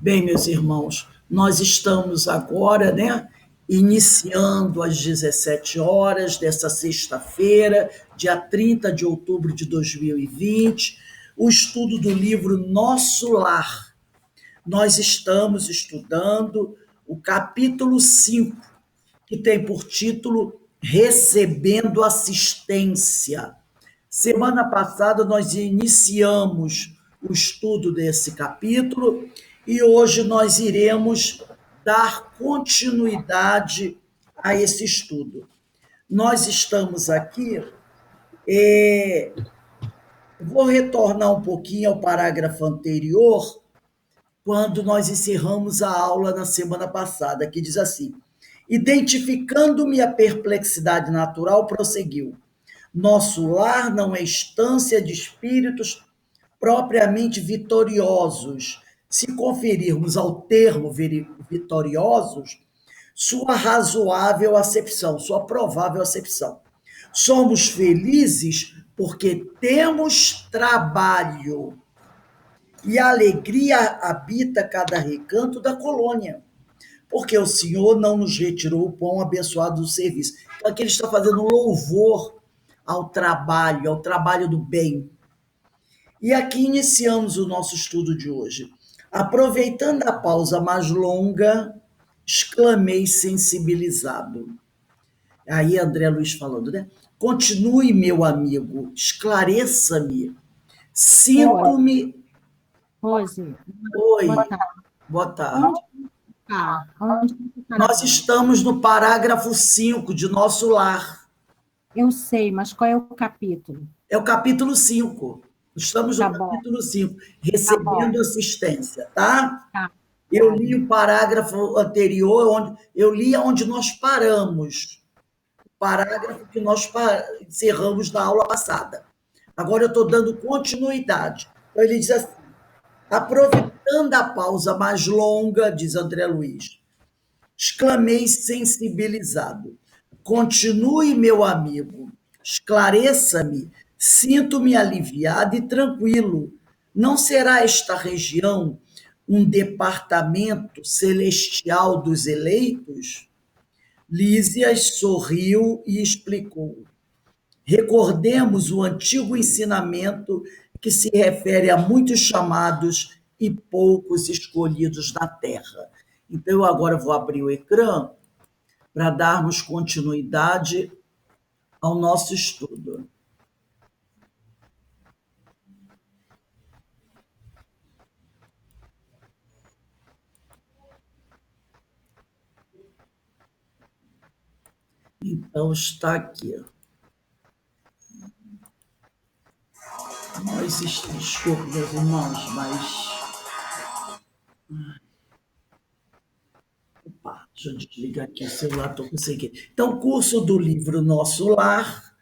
Bem, meus irmãos, nós estamos agora, né, iniciando às 17 horas dessa sexta-feira, dia 30 de outubro de 2020, o estudo do livro Nosso Lar. Nós estamos estudando o capítulo 5, que tem por título Recebendo Assistência. Semana passada nós iniciamos o estudo desse capítulo e hoje nós iremos dar continuidade a esse estudo. Nós estamos aqui, vou retornar um pouquinho ao parágrafo anterior, quando nós encerramos a aula na semana passada, que diz assim: identificando minha perplexidade natural, prosseguiu. Nosso lar não é estância de espíritos propriamente vitoriosos. Se conferirmos ao termo vitoriosos, sua razoável acepção, sua provável acepção. Somos felizes porque temos trabalho e a alegria habita cada recanto da colônia, porque o Senhor não nos retirou o pão abençoado do serviço. Então, aqui ele está fazendo louvor ao trabalho do bem. E aqui iniciamos o nosso estudo de hoje. Aproveitando a pausa mais longa, exclamei sensibilizado. Aí André Luiz falando, né? Continue, meu amigo, esclareça-me. Sinto-me. Rose, Oi, boa tarde. boa tarde. Onde está? Nós estamos no parágrafo 5 de Nosso Lar. Eu sei, mas qual é o capítulo? É o capítulo 5. Estamos no Tá bom, capítulo 5, tá bom. recebendo assistência, tá? Tá, Eu tá. li o parágrafo anterior, eu li onde nós paramos, o parágrafo que nós encerramos na aula passada. Agora eu estou dando continuidade. Então ele diz assim: aproveitando a pausa mais longa, diz André Luiz, exclamei sensibilizado. Continue, meu amigo, esclareça-me, sinto-me aliviado e tranquilo. Não será esta região um departamento celestial dos eleitos? Lísias sorriu e explicou. Recordemos o antigo ensinamento que se refere a muitos chamados e poucos escolhidos na terra. Então, eu agora vou abrir o ecrã para darmos continuidade ao nosso estudo. Então, está aqui. Desculpe, meus irmãos, mas. Opa, deixa eu desligar aqui o celular, estou conseguindo. Então, curso do livro Nosso Lar,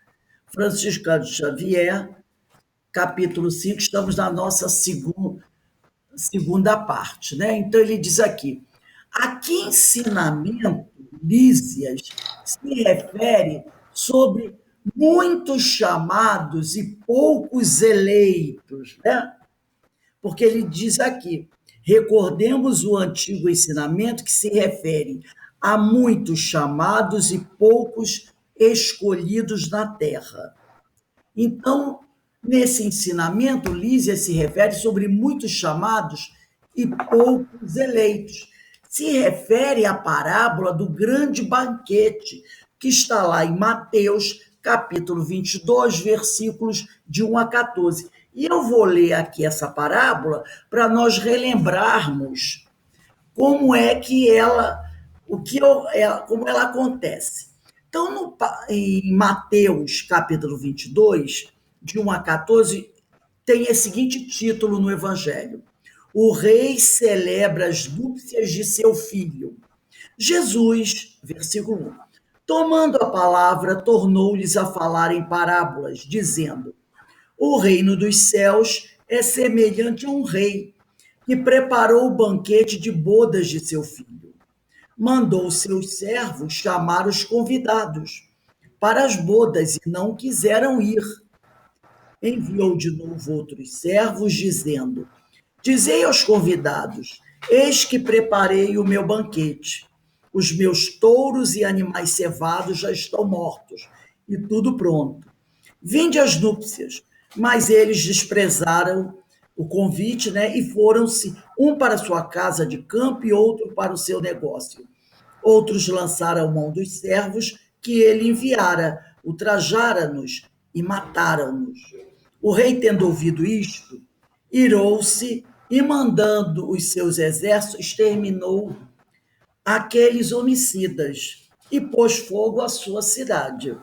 Franciscano Xavier, capítulo 5, estamos na nossa segunda parte, né? Então, ele diz aqui: a que ensinamento Lísias se refere sobre muitos chamados e poucos eleitos, né? Porque ele diz aqui: recordemos o antigo ensinamento que se refere a muitos chamados e poucos escolhidos na terra. Então, nesse ensinamento, Lísia se refere sobre muitos chamados e poucos eleitos. Se refere à parábola do grande banquete, que está lá em Mateus, capítulo 22, versículos de 1 a 14. E eu vou ler aqui essa parábola para nós relembrarmos como é que ela, como ela acontece. Então, em Mateus, capítulo 22, de 1 a 14, tem esse seguinte título no Evangelho: o rei celebra as núpcias de seu filho. Jesus, versículo 1, tomando a palavra, tornou-lhes a falar em parábolas, dizendo: o reino dos céus é semelhante a um rei que preparou o banquete de bodas de seu filho. Mandou seus servos chamar os convidados para as bodas e não quiseram ir. Enviou de novo outros servos, dizendo: dizei aos convidados, Eis que preparei o meu banquete. Os meus touros e animais cevados já estão mortos, e tudo pronto. Vinde às núpcias. Mas eles desprezaram o convite, né? E foram-se, um para sua casa de campo e outro para o seu negócio. Outros lançaram mão dos servos que ele enviara, ultrajara-nos e mataram-nos. O rei, tendo ouvido isto, irou-se e, mandando os seus exércitos, exterminou aqueles homicidas e pôs fogo à sua cidade.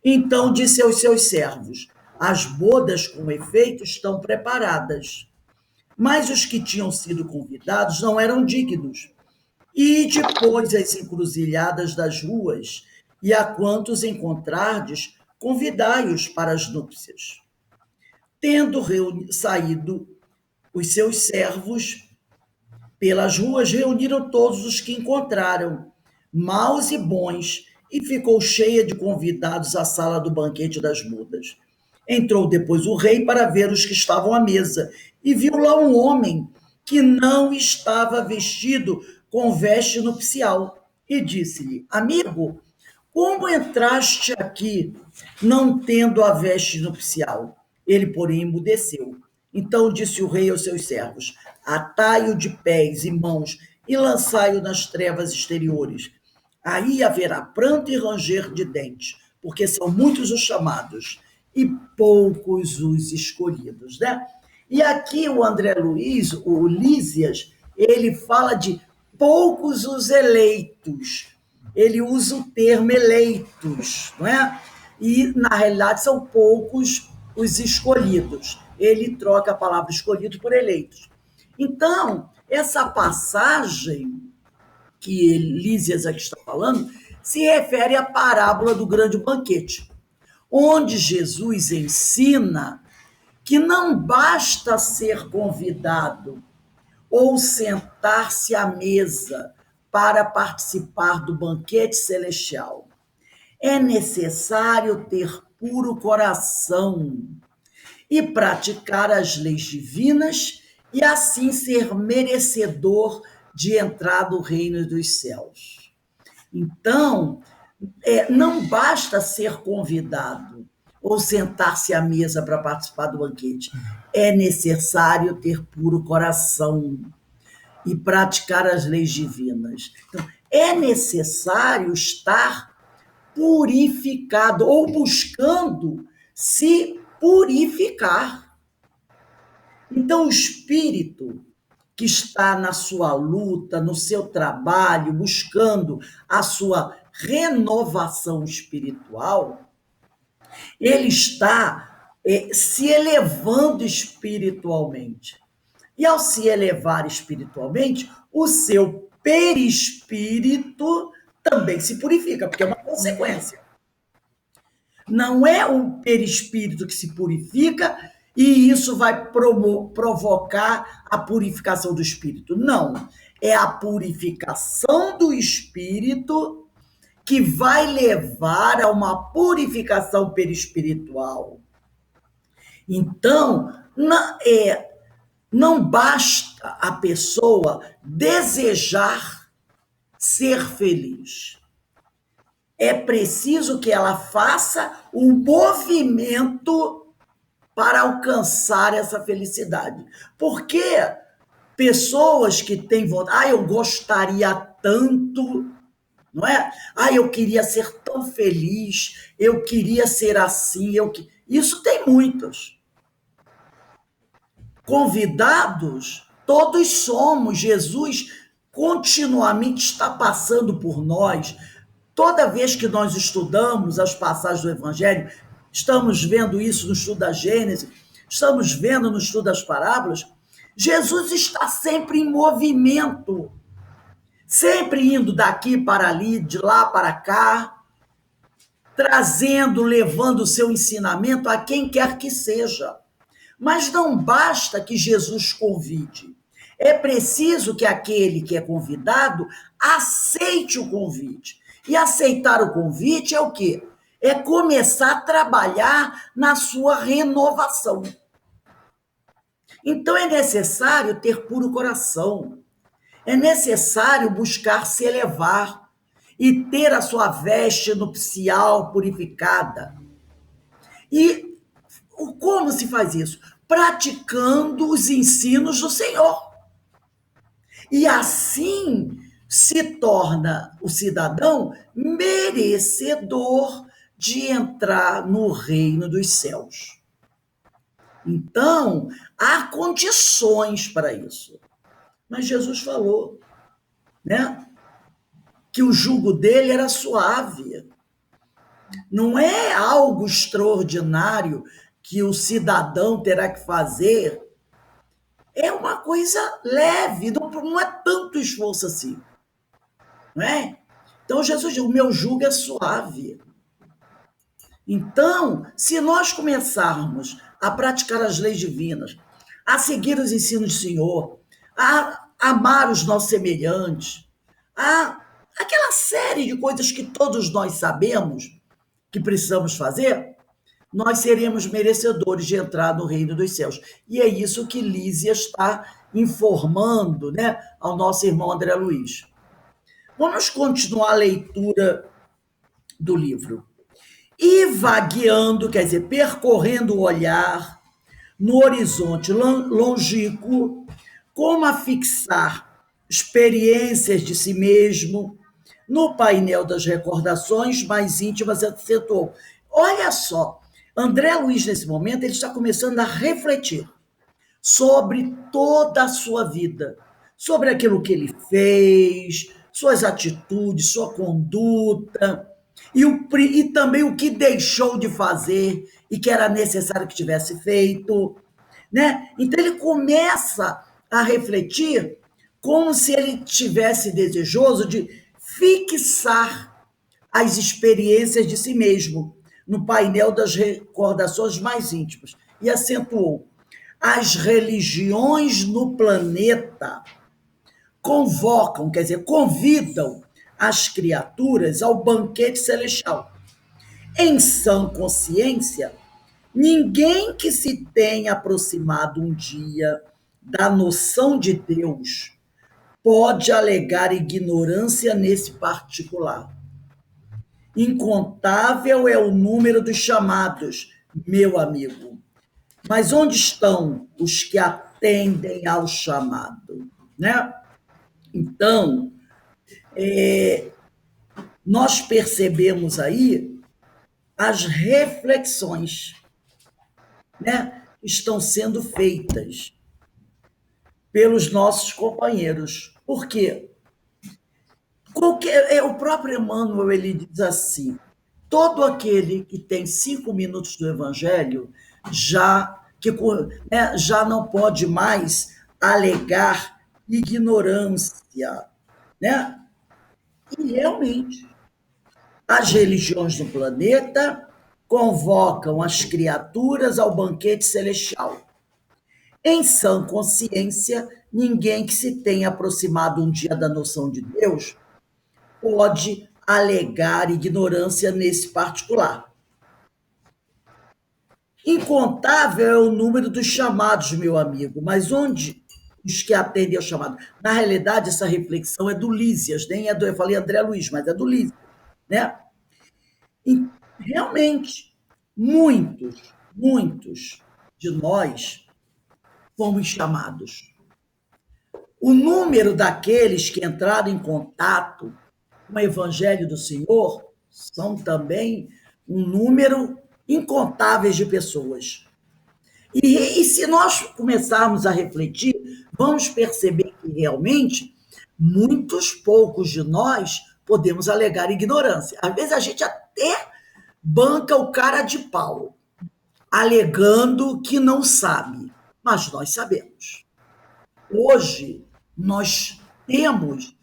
Então disse aos seus servos: as bodas com efeito estão preparadas, mas os que tinham sido convidados não eram dignos. E depois as encruzilhadas das ruas, e a quantos encontrardes, convidai-os para as núpcias. Tendo saído os seus servos pelas ruas, reuniram todos os que encontraram, maus e bons, e ficou cheia de convidados a sala do banquete das bodas. Entrou depois o rei para ver os que estavam à mesa, e viu lá um homem que não estava vestido com veste nupcial, e disse-lhe: amigo, como entraste aqui não tendo a veste nupcial? Ele, porém, emudeceu. Então disse o rei aos seus servos: atai-o de pés e mãos e lançai-o nas trevas exteriores. Aí haverá pranto e ranger de dentes, porque são muitos os chamados e poucos os escolhidos, né? E aqui o André Luiz, o Lísias, ele fala de poucos os eleitos. Ele usa o termo eleitos, não é? E, na realidade, são poucos os escolhidos. Ele troca a palavra escolhido por eleitos. Então, essa passagem que Lísias aqui está falando se refere à parábola do grande banquete, onde Jesus ensina que não basta ser convidado ou sentar-se à mesa para participar do banquete celestial. É necessário ter puro coração e praticar as leis divinas e assim ser merecedor de entrar no reino dos céus. Então, não basta ser convidado ou sentar-se à mesa para participar do banquete. É necessário ter puro coração e praticar as leis divinas. Então, é necessário estar purificado ou buscando se purificar. Então, o espírito que está na sua luta, no seu trabalho, buscando a sua renovação espiritual, ele está se elevando espiritualmente. E ao se elevar espiritualmente, o seu perispírito também se purifica, porque é uma consequência. Não é o perispírito que se purifica e isso vai provocar a purificação do espírito. Não, é a purificação do espírito que vai levar a uma purificação perispiritual. Então, não basta a pessoa desejar ser feliz. É preciso que ela faça um movimento para alcançar essa felicidade. Porque pessoas que têm vontade, eu gostaria tanto, não é? Eu queria ser tão feliz, eu queria ser assim, isso tem muitos. Convidados, todos somos. Jesus continuamente está passando por nós. Toda vez que nós estudamos as passagens do Evangelho, estamos vendo isso no estudo da Gênesis, estamos vendo no estudo das parábolas, Jesus está sempre em movimento, sempre indo daqui para ali, de lá para cá, trazendo, levando o seu ensinamento a quem quer que seja. Mas não basta que Jesus convide. É preciso que aquele que é convidado aceite o convite. E aceitar o convite é o quê? É começar a trabalhar na sua renovação. Então é necessário ter puro coração. é necessário buscar se elevar e ter a sua veste nupcial purificada. E como se faz isso? Praticando os ensinos do Senhor. E assim se torna o cidadão merecedor de entrar no reino dos céus. Então, há condições para isso. Mas Jesus falou, né, que o jugo dele era suave. Não é algo extraordinário que o cidadão terá que fazer. É uma coisa leve, não é tanto esforço assim. Não é? Então, Jesus diz, o meu jugo é suave. Então, se nós começarmos a praticar as leis divinas, a seguir os ensinos do Senhor, a amar os nossos semelhantes, aquela série de coisas que todos nós sabemos que precisamos fazer, nós seremos merecedores de entrar no reino dos céus. E é isso que Lísia está informando, né, ao nosso irmão André Luiz. Vamos continuar a leitura do livro. E vagueando, quer dizer, percorrendo o olhar no horizonte longínquo, como a fixar experiências de si mesmo no painel das recordações mais íntimas, acentuou. Olha só, André Luiz, nesse momento, ele está começando a refletir sobre toda a sua vida, sobre aquilo que ele fez, suas atitudes, sua conduta, e também o que deixou de fazer e que era necessário que tivesse feito, né? Então ele começa a refletir como se ele tivesse desejoso de fixar as experiências de si mesmo no painel das recordações mais íntimas. E acentuou: as religiões no planeta convocam, quer dizer, convidam as criaturas ao banquete celestial. Em sã consciência, ninguém que se tenha aproximado um dia da noção de Deus pode alegar ignorância nesse particular. Incontável é o número dos chamados, meu amigo. Mas onde estão os que atendem ao chamado? Né? Então, nós percebemos aí as reflexões, né, que estão sendo feitas pelos nossos companheiros. Por quê? O próprio Emmanuel ele diz assim: todo aquele que tem 5 minutos do Evangelho já não pode mais alegar ignorância, né? E realmente as religiões do planeta convocam as criaturas ao banquete celestial. Em sã consciência, ninguém que se tenha aproximado um dia da noção de Deus pode alegar ignorância nesse particular. Incontável é o número dos chamados, meu amigo, mas onde os que atendem ao chamado? Na realidade, essa reflexão é do Lísias, nem é do, eu falei André Luiz, mas é do Lísias, né? E, realmente, muitos de nós fomos chamados. O número daqueles que entraram em contato com o Evangelho do Senhor são também um número incontáveis de pessoas. E se nós começarmos a refletir, vamos perceber que realmente muitos poucos de nós podemos alegar ignorância. Às vezes a gente até banca o cara de pau, alegando que não sabe, mas nós sabemos. Hoje, nós temos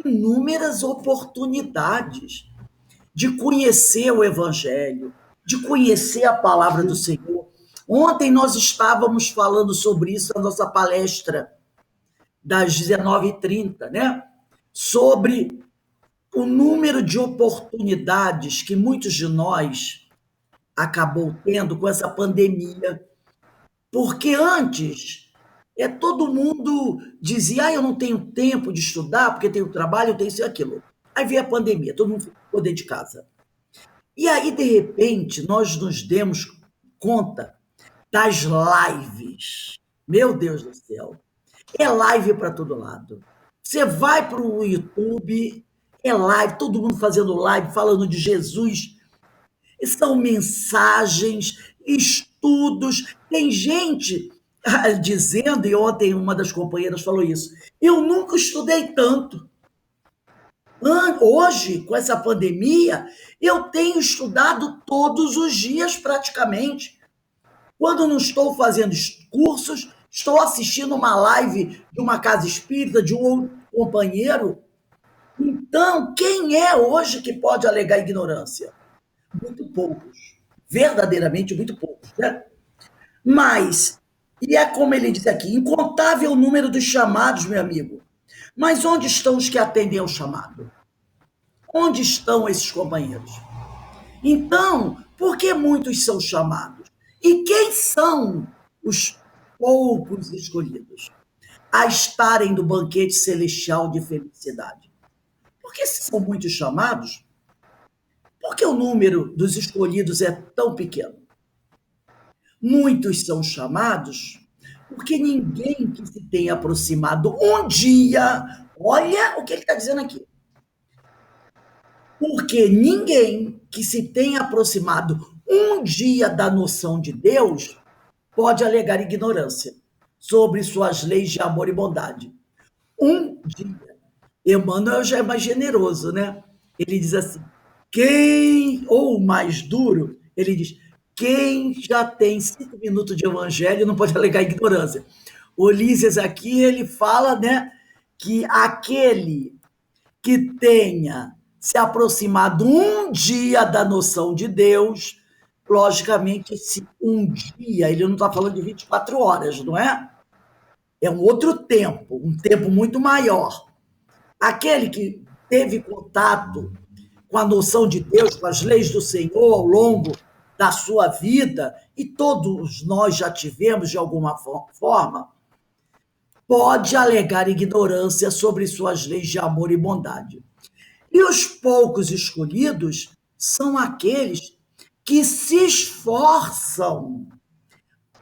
inúmeras oportunidades de conhecer o Evangelho, de conhecer a palavra do Senhor. Ontem nós estávamos falando sobre isso na nossa palestra das 19h30, né? Sobre o número de oportunidades que muitos de nós acabou tendo com essa pandemia. Porque antes Todo mundo dizia, eu não tenho tempo de estudar, porque tenho trabalho, eu tenho isso e aquilo. Aí veio a pandemia, todo mundo ficou dentro de casa. E aí, de repente, nós nos demos conta das lives. Meu Deus do céu. É live para todo lado. Você vai para o YouTube, é live, todo mundo fazendo live, falando de Jesus. São mensagens, estudos. Tem gente dizendo, e ontem uma das companheiras falou isso, eu nunca estudei tanto. Hoje, com essa pandemia, eu tenho estudado todos os dias praticamente. Quando não estou fazendo cursos, estou assistindo uma live de uma casa espírita, de um outro companheiro. Então, quem é hoje que pode alegar ignorância? Muito poucos. Verdadeiramente muito poucos, né? Mas, e é como ele diz aqui, incontável número dos chamados, meu amigo. Mas onde estão os que atendem ao chamado? Onde estão esses companheiros? Então, por que muitos são chamados? E quem são os poucos escolhidos a estarem no banquete celestial de felicidade? Porque se são muitos chamados, por que o número dos escolhidos é tão pequeno? Muitos são chamados porque ninguém que se tenha aproximado um dia, olha o que ele está dizendo aqui, porque ninguém que se tenha aproximado um dia da noção de Deus pode alegar ignorância sobre suas leis de amor e bondade. Um dia. Emmanuel já é mais generoso, né? Ele diz assim: quem, ou mais duro, ele diz: quem já tem 5 minutos de evangelho não pode alegar ignorância. O Ulisses aqui, ele fala, né, que aquele que tenha se aproximado um dia da noção de Deus, logicamente, esse um dia, ele não está falando de 24 horas, não é? É um outro tempo, um tempo muito maior. Aquele que teve contato com a noção de Deus, com as leis do Senhor ao longo da sua vida, e todos nós já tivemos de alguma forma, pode alegar ignorância sobre suas leis de amor e bondade. E os poucos escolhidos são aqueles que se esforçam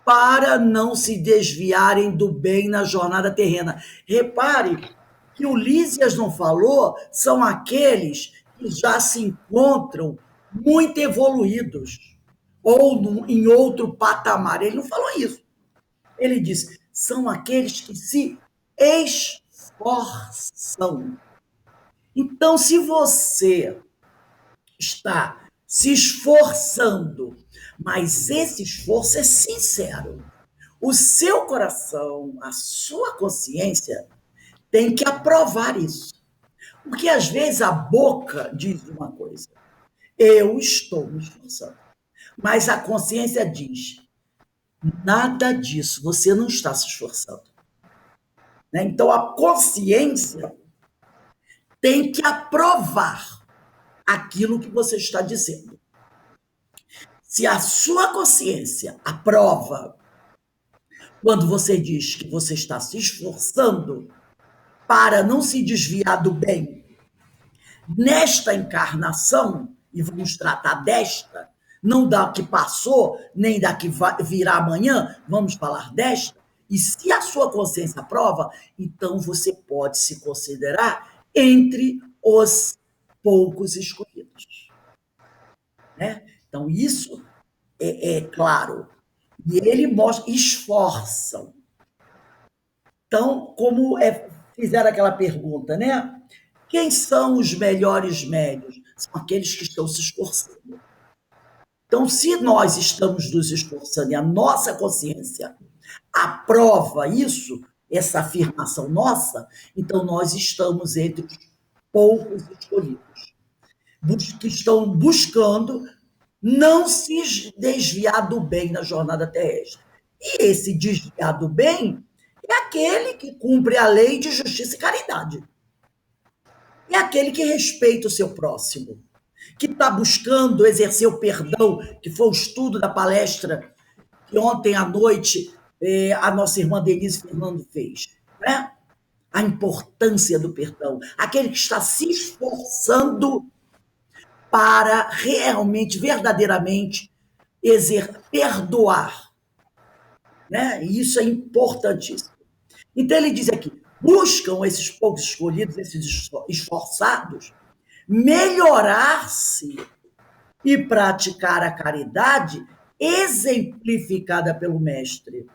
para não se desviarem do bem na jornada terrena. Repare que o Lísias não falou, são aqueles que já se encontram muito evoluídos, ou em outro patamar. Ele não falou isso. Ele disse, são aqueles que se esforçam. Então, se você está se esforçando, mas esse esforço é sincero, o seu coração, a sua consciência tem que aprovar isso. Porque às vezes a boca diz uma coisa, eu estou me esforçando, mas a consciência diz, nada disso, você não está se esforçando. Né? Então a consciência tem que aprovar aquilo que você está dizendo. Se a sua consciência aprova quando você diz que você está se esforçando para não se desviar do bem nesta encarnação, e vamos tratar desta, não da que passou, nem da que virá amanhã, vamos falar desta, e se a sua consciência aprova, então você pode se considerar entre os poucos escolhidos. Né? Então, isso é claro. E ele mostra, esforçam. Então, como fizeram aquela pergunta, né? Quem são os melhores médios? São aqueles que estão se esforçando. Então, se nós estamos nos esforçando e a nossa consciência aprova isso, essa afirmação nossa, então nós estamos entre os poucos escolhidos, que estão buscando não se desviar do bem na jornada terrestre. E esse desviar do bem é aquele que cumpre a lei de justiça e caridade. É aquele que respeita o seu próximo, que está buscando exercer o perdão, que foi o estudo da palestra que ontem à noite a nossa irmã Denise Fernando fez, né? A importância do perdão, aquele que está se esforçando para realmente, verdadeiramente, perdoar, né? E isso é importantíssimo. Então ele diz aqui, buscam esses poucos escolhidos, esses esforçados, melhorar-se e praticar a caridade exemplificada pelo mestre,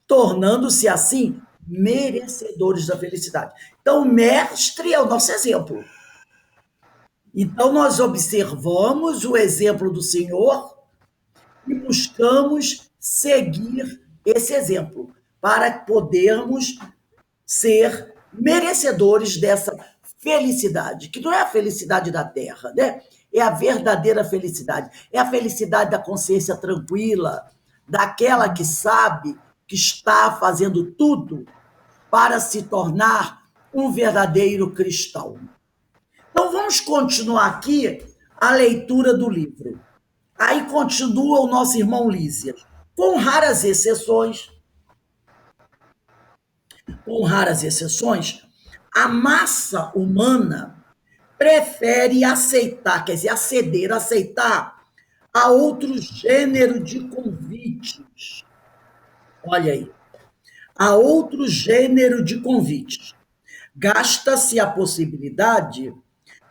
tornando-se assim merecedores da felicidade. Então, o mestre é o nosso exemplo. Então, nós observamos o exemplo do Senhor e buscamos seguir esse exemplo para podermos ser merecedores dessa felicidade, que não é a felicidade da terra, né? É a verdadeira felicidade. É a felicidade da consciência tranquila, daquela que sabe que está fazendo tudo para se tornar um verdadeiro cristão. Então, vamos continuar aqui a leitura do livro. Aí continua o nosso irmão Lísias. Com raras exceções, a massa humana prefere aceitar, quer dizer, aceitar a outro gênero de convites. Olha aí, a outro gênero de convites. Gasta-se a possibilidade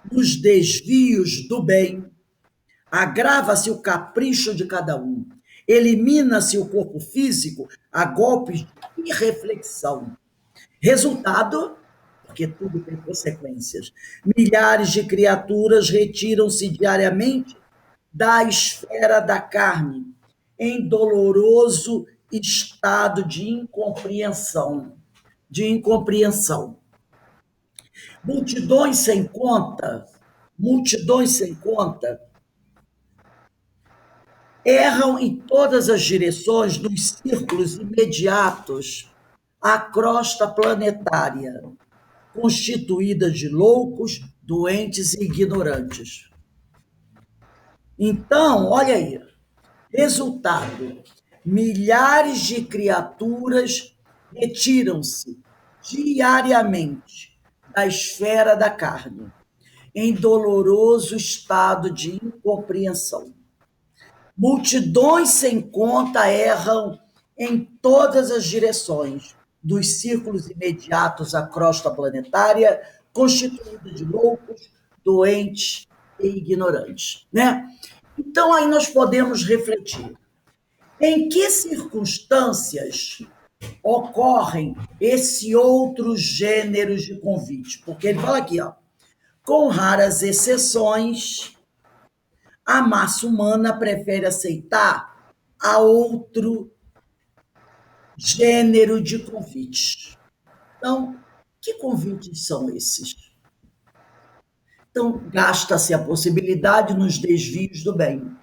dos desvios do bem, agrava-se o capricho de cada um, elimina-se o corpo físico a golpes de irreflexão. Resultado, porque tudo tem consequências, milhares de criaturas retiram-se diariamente da esfera da carne, em doloroso estado de incompreensão. Multidões sem conta, erram em todas as direções nos círculos imediatos à crosta planetária, constituída de loucos, doentes e ignorantes. Então, olha aí, resultado: milhares de criaturas retiram-se diariamente da esfera da carne, em doloroso estado de incompreensão. Multidões sem conta erram em todas as direções dos círculos imediatos à crosta planetária, constituída de loucos, doentes e ignorantes, né? Então aí nós podemos refletir. Em que circunstâncias ocorrem esse outro gênero de convite? Porque ele fala aqui, ó, com raras exceções, a massa humana prefere aceitar a outro gênero de convites. Então, que convites são esses? Então, gasta-se a possibilidade nos desvios do bem,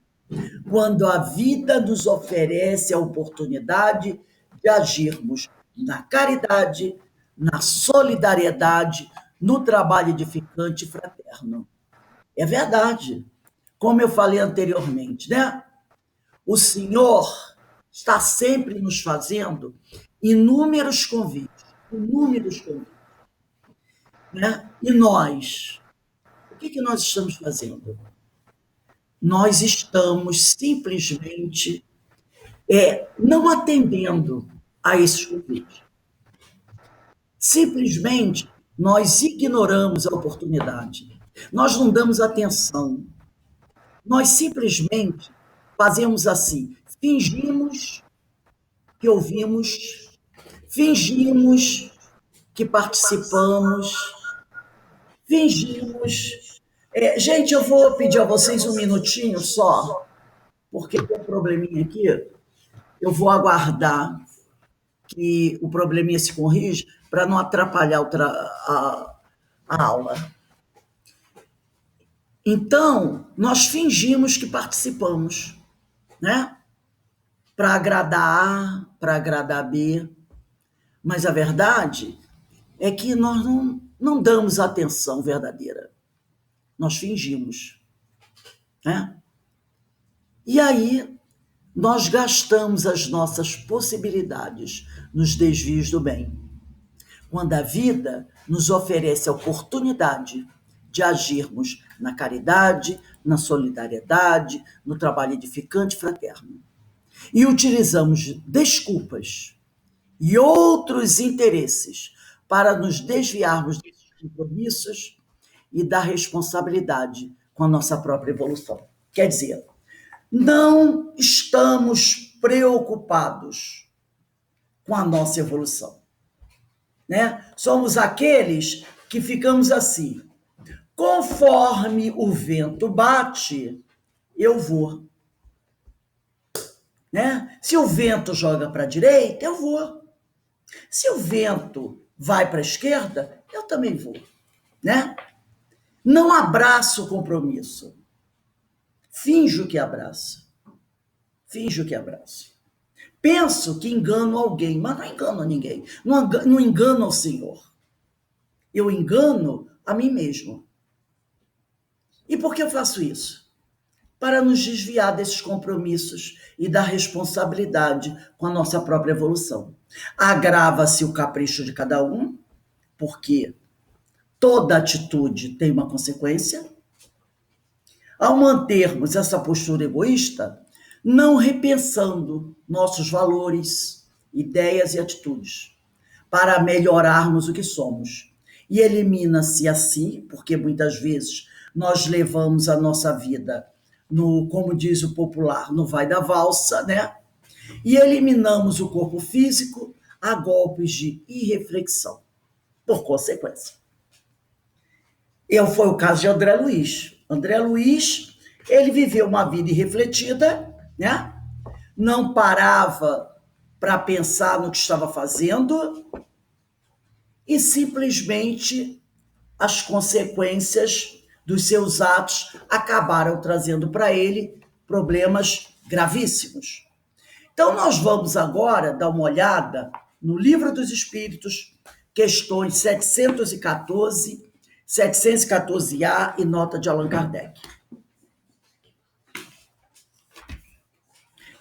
quando a vida nos oferece a oportunidade de agirmos na caridade, na solidariedade, no trabalho edificante e fraterno. É verdade. Como eu falei anteriormente, né? O Senhor está sempre nos fazendo inúmeros convites, né? E nós, o que nós estamos fazendo? Nós estamos simplesmente não atendendo a esses convites. Simplesmente nós ignoramos a oportunidade. Nós não damos atenção. Nós simplesmente fazemos assim, fingimos que ouvimos, fingimos que participamos, fingimos. Gente, eu vou pedir a vocês um minutinho só, porque tem um probleminha aqui. Eu vou aguardar que o probleminha se corrija para não atrapalhar a aula. Então, nós fingimos que participamos, né? Para agradar A, para agradar B. Mas a verdade é que nós não damos atenção verdadeira. Nós fingimos, né? E aí nós gastamos as nossas possibilidades nos desvios do bem, quando a vida nos oferece a oportunidade de agirmos na caridade, na solidariedade, no trabalho edificante e fraterno. E utilizamos desculpas e outros interesses para nos desviarmos desses compromissos e da responsabilidade com a nossa própria evolução. Quer dizer, não estamos preocupados com a nossa evolução, né? Somos aqueles que ficamos assim, conforme o vento bate, eu vou, né? Se o vento joga para a direita, eu vou. Se o vento vai para a esquerda, eu também vou, né? Não abraço o compromisso. Finjo que abraço. Finjo que abraço. Penso que engano alguém, mas não engano ninguém. Não engano ao Senhor. Eu engano a mim mesmo. E por que eu faço isso? Para nos desviar desses compromissos e da responsabilidade com a nossa própria evolução. Agrava-se o capricho de cada um, porque toda atitude tem uma consequência. Ao mantermos essa postura egoísta, não repensando nossos valores, ideias e atitudes, para melhorarmos o que somos. E elimina-se assim, porque muitas vezes nós levamos a nossa vida no, como diz o popular, no vai da valsa, né? E eliminamos o corpo físico a golpes de irreflexão, por consequência. Foi o caso de André Luiz. André Luiz, ele viveu uma vida irrefletida, né? Não parava para pensar no que estava fazendo e simplesmente as consequências dos seus atos acabaram trazendo para ele problemas gravíssimos. Então, nós vamos agora dar uma olhada no Livro dos Espíritos, questões 714, 714A e nota de Allan Kardec.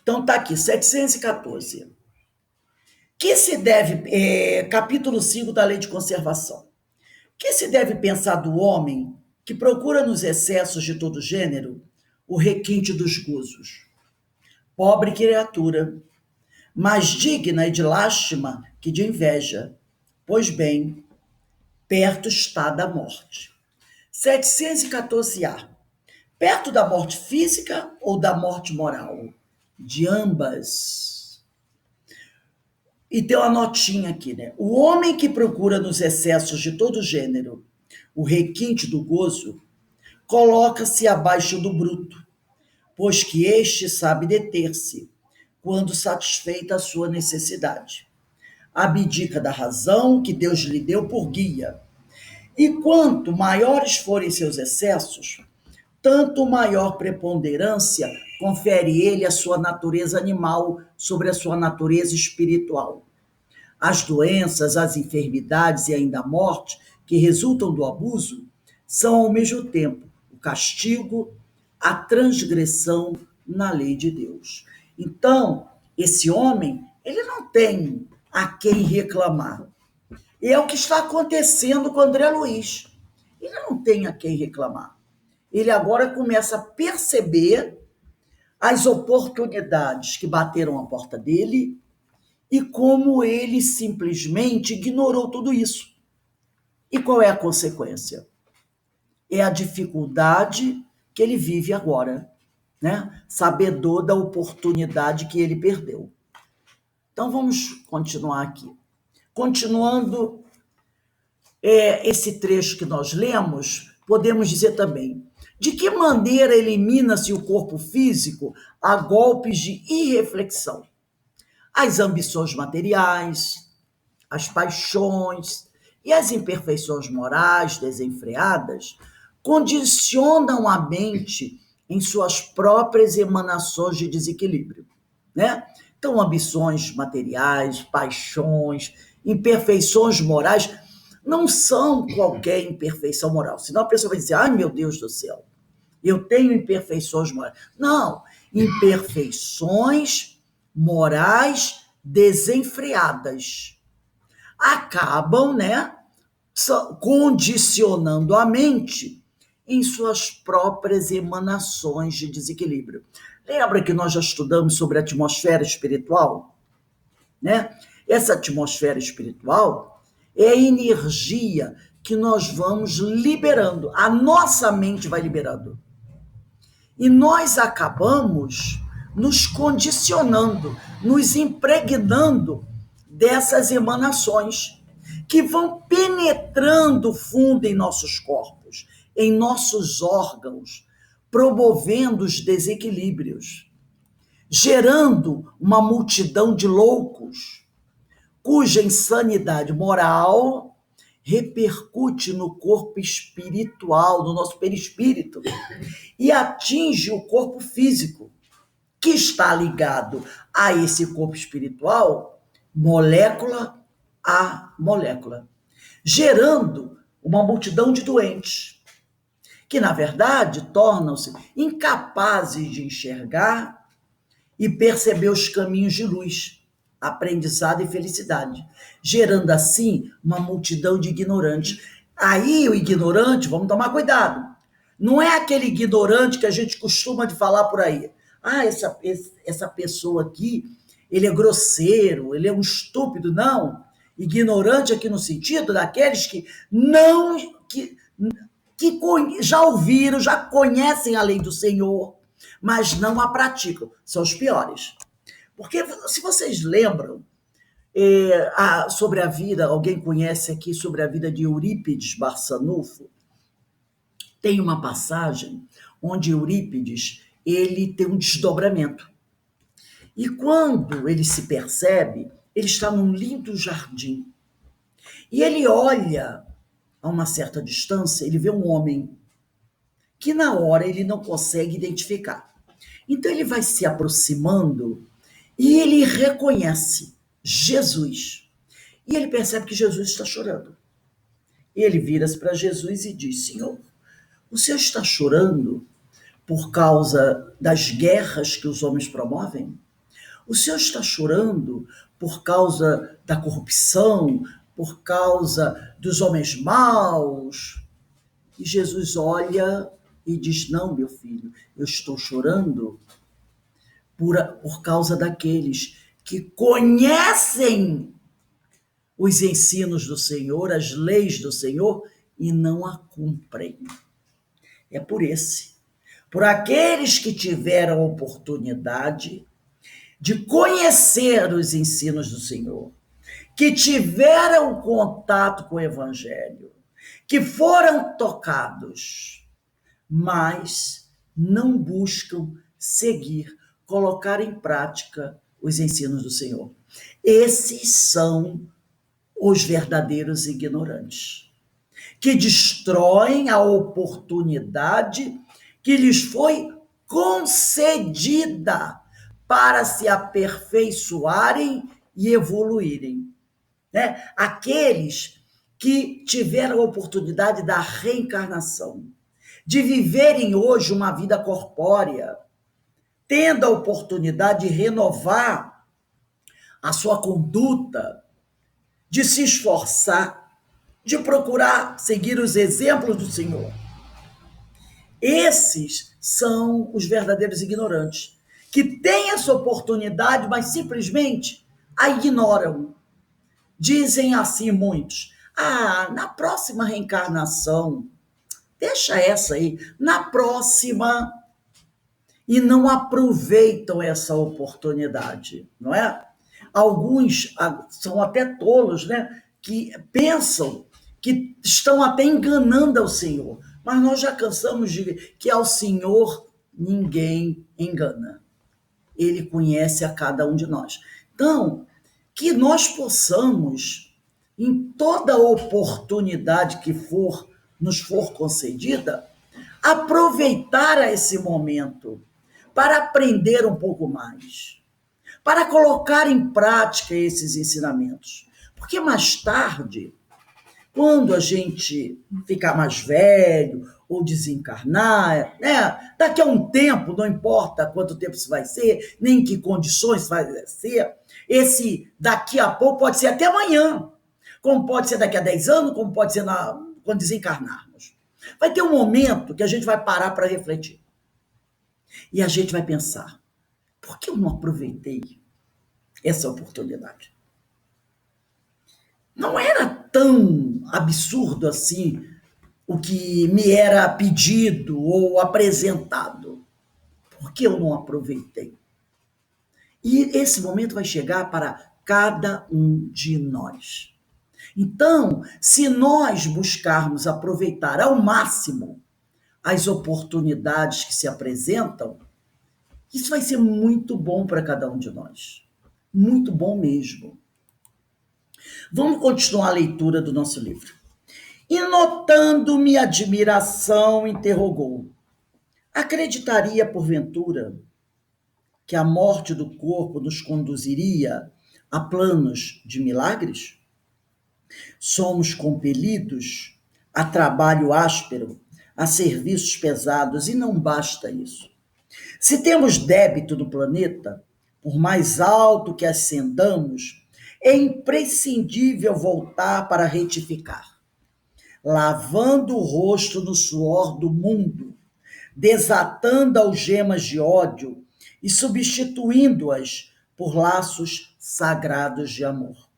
Então, está aqui, 714. Que se deve, capítulo 5 da Lei de Conservação. Que se deve pensar do homem que procura nos excessos de todo gênero o requinte dos gozos? Pobre criatura, mais digna e de lástima que de inveja, pois bem, perto está da morte. 714A. Perto da morte física ou da morte moral? De ambas. E tem uma notinha aqui, né? O homem que procura nos excessos de todo gênero o requinte do gozo, coloca-se abaixo do bruto, pois que este sabe deter-se quando satisfeita a sua necessidade. Abdica da razão que Deus lhe deu por guia. E quanto maiores forem seus excessos, tanto maior preponderância confere ele à sua natureza animal sobre a sua natureza espiritual. As doenças, as enfermidades e ainda a morte que resultam do abuso são ao mesmo tempo o castigo, a transgressão na lei de Deus. Então, esse homem, ele não tem a quem reclamar. E é o que está acontecendo com André Luiz. Ele não tem a quem reclamar. Ele agora começa a perceber as oportunidades que bateram à porta dele e como ele simplesmente ignorou tudo isso. E qual é a consequência? É a dificuldade que ele vive agora, né? Sabedor da oportunidade que ele perdeu. Então vamos continuar aqui. Continuando esse trecho que nós lemos, podemos dizer também: de que maneira elimina-se o corpo físico a golpes de irreflexão? As ambições materiais, as paixões e as imperfeições morais desenfreadas condicionam a mente em suas próprias emanações de desequilíbrio, né? Então, ambições materiais, paixões, imperfeições morais não são qualquer imperfeição moral. Senão a pessoa vai dizer: ai, meu Deus do céu, eu tenho imperfeições morais. Não, imperfeições morais desenfreadas. Acabam, né, condicionando a mente em suas próprias emanações de desequilíbrio. Lembra que nós já estudamos sobre a atmosfera espiritual? Né? Essa atmosfera espiritual é a energia que nós vamos liberando, a nossa mente vai liberando. E nós acabamos nos condicionando, nos impregnando dessas emanações que vão penetrando fundo em nossos corpos, em nossos órgãos, promovendo os desequilíbrios, gerando uma multidão de loucos, cuja insanidade moral repercute no corpo espiritual, no nosso perispírito, e atinge o corpo físico, que está ligado a esse corpo espiritual, molécula a molécula, gerando uma multidão de doentes, que, na verdade, tornam-se incapazes de enxergar e perceber os caminhos de luz, aprendizado e felicidade, gerando, assim, uma multidão de ignorantes. Aí, o ignorante, vamos tomar cuidado, não é aquele ignorante que a gente costuma de falar por aí. Ah, essa pessoa aqui, ele é grosseiro, ele é um estúpido. Não. Ignorante aqui no sentido daqueles que não, que já ouviram, já conhecem a lei do Senhor, mas não a praticam. São os piores. Porque, se vocês lembram, sobre a vida, alguém conhece aqui sobre a vida de Eurípides Barçanufo? Tem uma passagem onde Eurípides, ele tem um desdobramento. E quando ele se percebe, ele está num lindo jardim. E ele olha a uma certa distância, ele vê um homem que na hora ele não consegue identificar. Então ele vai se aproximando e ele reconhece Jesus. E ele percebe que Jesus está chorando. E ele vira-se para Jesus e diz: Senhor, o senhor está chorando por causa das guerras que os homens promovem? O senhor está chorando por causa da corrupção, por causa dos homens maus? E Jesus olha e diz: não, meu filho, eu estou chorando por causa daqueles que conhecem os ensinos do Senhor, as leis do Senhor, e não a cumprem. É por aqueles que tiveram a oportunidade de conhecer os ensinos do Senhor, que tiveram contato com o Evangelho, que foram tocados, mas não buscam seguir, colocar em prática os ensinos do Senhor. Esses são os verdadeiros ignorantes, que destroem a oportunidade que lhes foi concedida para se aperfeiçoarem e evoluírem. Né? Aqueles que tiveram a oportunidade da reencarnação, de viverem hoje uma vida corpórea, tendo a oportunidade de renovar a sua conduta, de se esforçar, de procurar seguir os exemplos do Senhor. Esses são os verdadeiros ignorantes, que têm essa oportunidade, mas simplesmente a ignoram. Dizem assim muitos: na próxima reencarnação, deixa essa aí, na próxima, e não aproveitam essa oportunidade, não é? Alguns são até tolos, né? Que pensam que estão até enganando ao Senhor, mas nós já cansamos de ver que ao Senhor ninguém engana. Ele conhece a cada um de nós. Então, que nós possamos, em toda oportunidade que nos for concedida, aproveitar esse momento para aprender um pouco mais, para colocar em prática esses ensinamentos. Porque mais tarde, quando a gente ficar mais velho ou desencarnar, né? Daqui a um tempo, não importa quanto tempo isso vai ser, nem em que condições vai ser, esse daqui a pouco pode ser até amanhã, como pode ser daqui a 10 anos, como pode ser quando desencarnarmos. Vai ter um momento que a gente vai parar para refletir. E a gente vai pensar, por que eu não aproveitei essa oportunidade? Não era tão absurdo assim o que me era pedido ou apresentado. Por que eu não aproveitei? E esse momento vai chegar para cada um de nós. Então, se nós buscarmos aproveitar ao máximo as oportunidades que se apresentam, isso vai ser muito bom para cada um de nós. Muito bom mesmo. Vamos continuar a leitura do nosso livro. E notando minha admiração, interrogou: acreditaria, porventura, que a morte do corpo nos conduziria a planos de milagres? Somos compelidos a trabalho áspero, a serviços pesados, e não basta isso. Se temos débito do planeta, por mais alto que ascendamos, é imprescindível voltar para retificar, lavando o rosto no suor do mundo, desatando algemas de ódio e substituindo-as por laços sagrados de amor.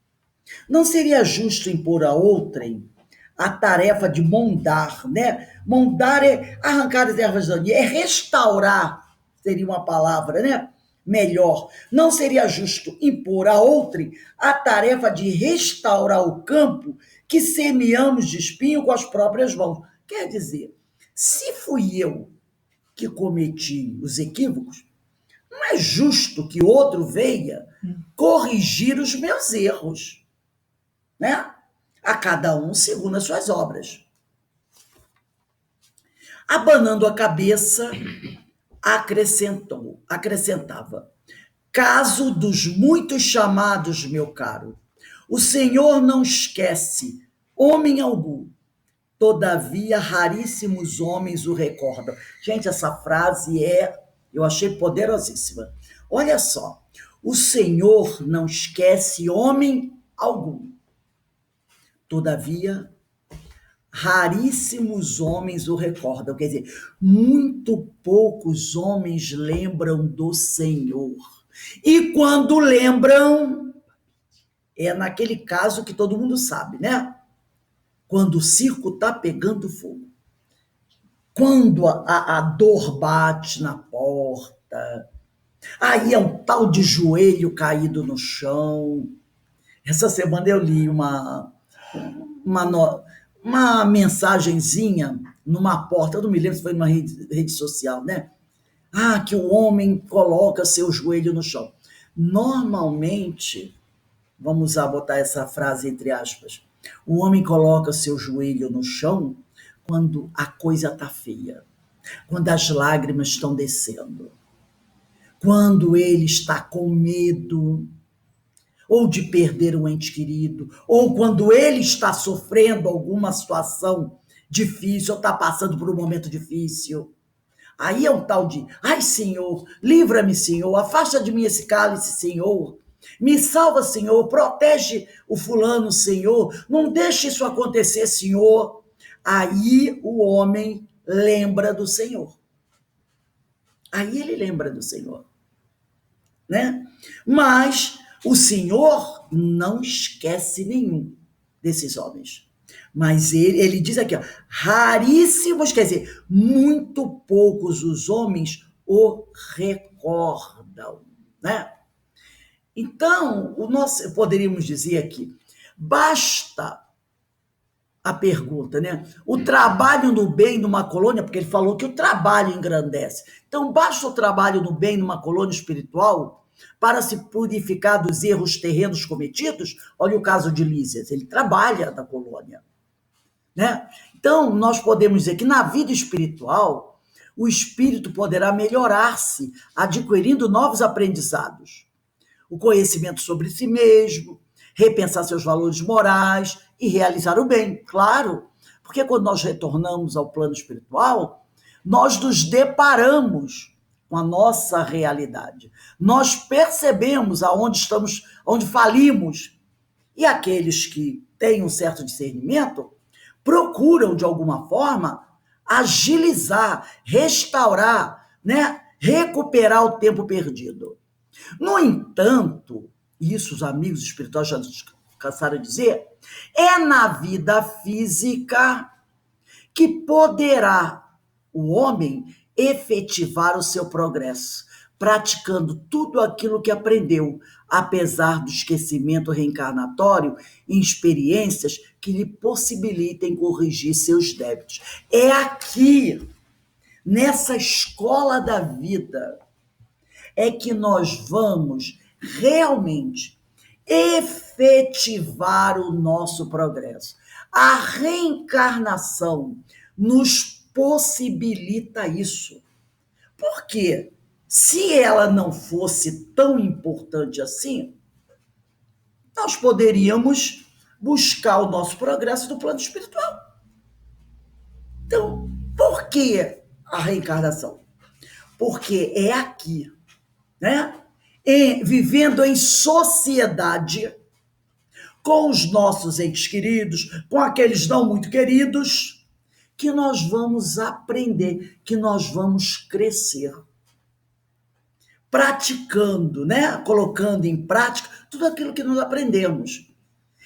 Não seria justo impor a outrem a tarefa de mondar, né? Mondar é arrancar as ervas daninhas, é restaurar, seria uma palavra, né? Melhor. Não seria justo impor a outrem a tarefa de restaurar o campo que semeamos de espinho com as próprias mãos. Quer dizer, se fui eu que cometi os equívocos, não é justo que outro venha corrigir os meus erros, né? A cada um segundo as suas obras. Abanando a cabeça, acrescentava: caso dos muitos chamados, meu caro, o Senhor não esquece homem algum, todavia raríssimos homens o recordam. Gente, essa frase eu achei poderosíssima. Olha só, o Senhor não esquece homem algum, todavia raríssimos homens o recordam. Quer dizer, muito poucos homens lembram do Senhor. E quando lembram, é naquele caso que todo mundo sabe, né? Quando o circo está pegando fogo. Quando a dor bate na porta. Aí é um tal de joelho caído no chão. Essa semana eu li uma mensagenzinha numa porta, eu não me lembro se foi numa rede social, né? Ah, que o homem coloca seu joelho no chão. Normalmente, vamos botar essa frase entre aspas, o homem coloca seu joelho no chão quando a coisa está feia, quando as lágrimas estão descendo, quando ele está com medo, ou de perder um ente querido, ou quando ele está sofrendo alguma situação difícil, ou está passando por um momento difícil. Aí é um tal de, ai Senhor, livra-me Senhor, afasta de mim esse cálice Senhor, me salva Senhor, protege o fulano Senhor, não deixe isso acontecer Senhor. Aí o homem lembra do Senhor. Aí ele lembra do Senhor, né? Mas o Senhor não esquece nenhum desses homens. Mas ele diz aqui, ó, raríssimos, quer dizer, muito poucos os homens o recordam, né? Então, poderíamos dizer aqui, basta a pergunta, né? O trabalho no bem numa colônia, porque ele falou que o trabalho engrandece. Então, basta o trabalho no bem numa colônia espiritual para se purificar dos erros terrenos cometidos? Olha o caso de Lísias, ele trabalha na colônia, né? Então, nós podemos dizer que na vida espiritual, o espírito poderá melhorar-se, adquirindo novos aprendizados. O conhecimento sobre si mesmo, repensar seus valores morais e realizar o bem, claro. Porque quando nós retornamos ao plano espiritual, nós nos deparamos com a nossa realidade. Nós percebemos aonde estamos, onde falimos. E aqueles que têm um certo discernimento procuram, de alguma forma, agilizar, restaurar, né? Recuperar o tempo perdido. No entanto, isso os amigos espirituais já cansaram de dizer, é na vida física que poderá o homem efetivar o seu progresso, praticando tudo aquilo que aprendeu, apesar do esquecimento reencarnatório em experiências que lhe possibilitem corrigir seus débitos. É aqui, nessa escola da vida, é que nós vamos realmente efetivar o nosso progresso. A reencarnação nos possibilita isso. Porque se ela não fosse tão importante assim, nós poderíamos buscar o nosso progresso no plano espiritual. Então, por que a reencarnação? Porque é aqui, né? Vivendo em sociedade com os nossos entes queridos, com aqueles não muito queridos, que nós vamos aprender, que nós vamos crescer. Praticando, né? Colocando em prática tudo aquilo que nós aprendemos.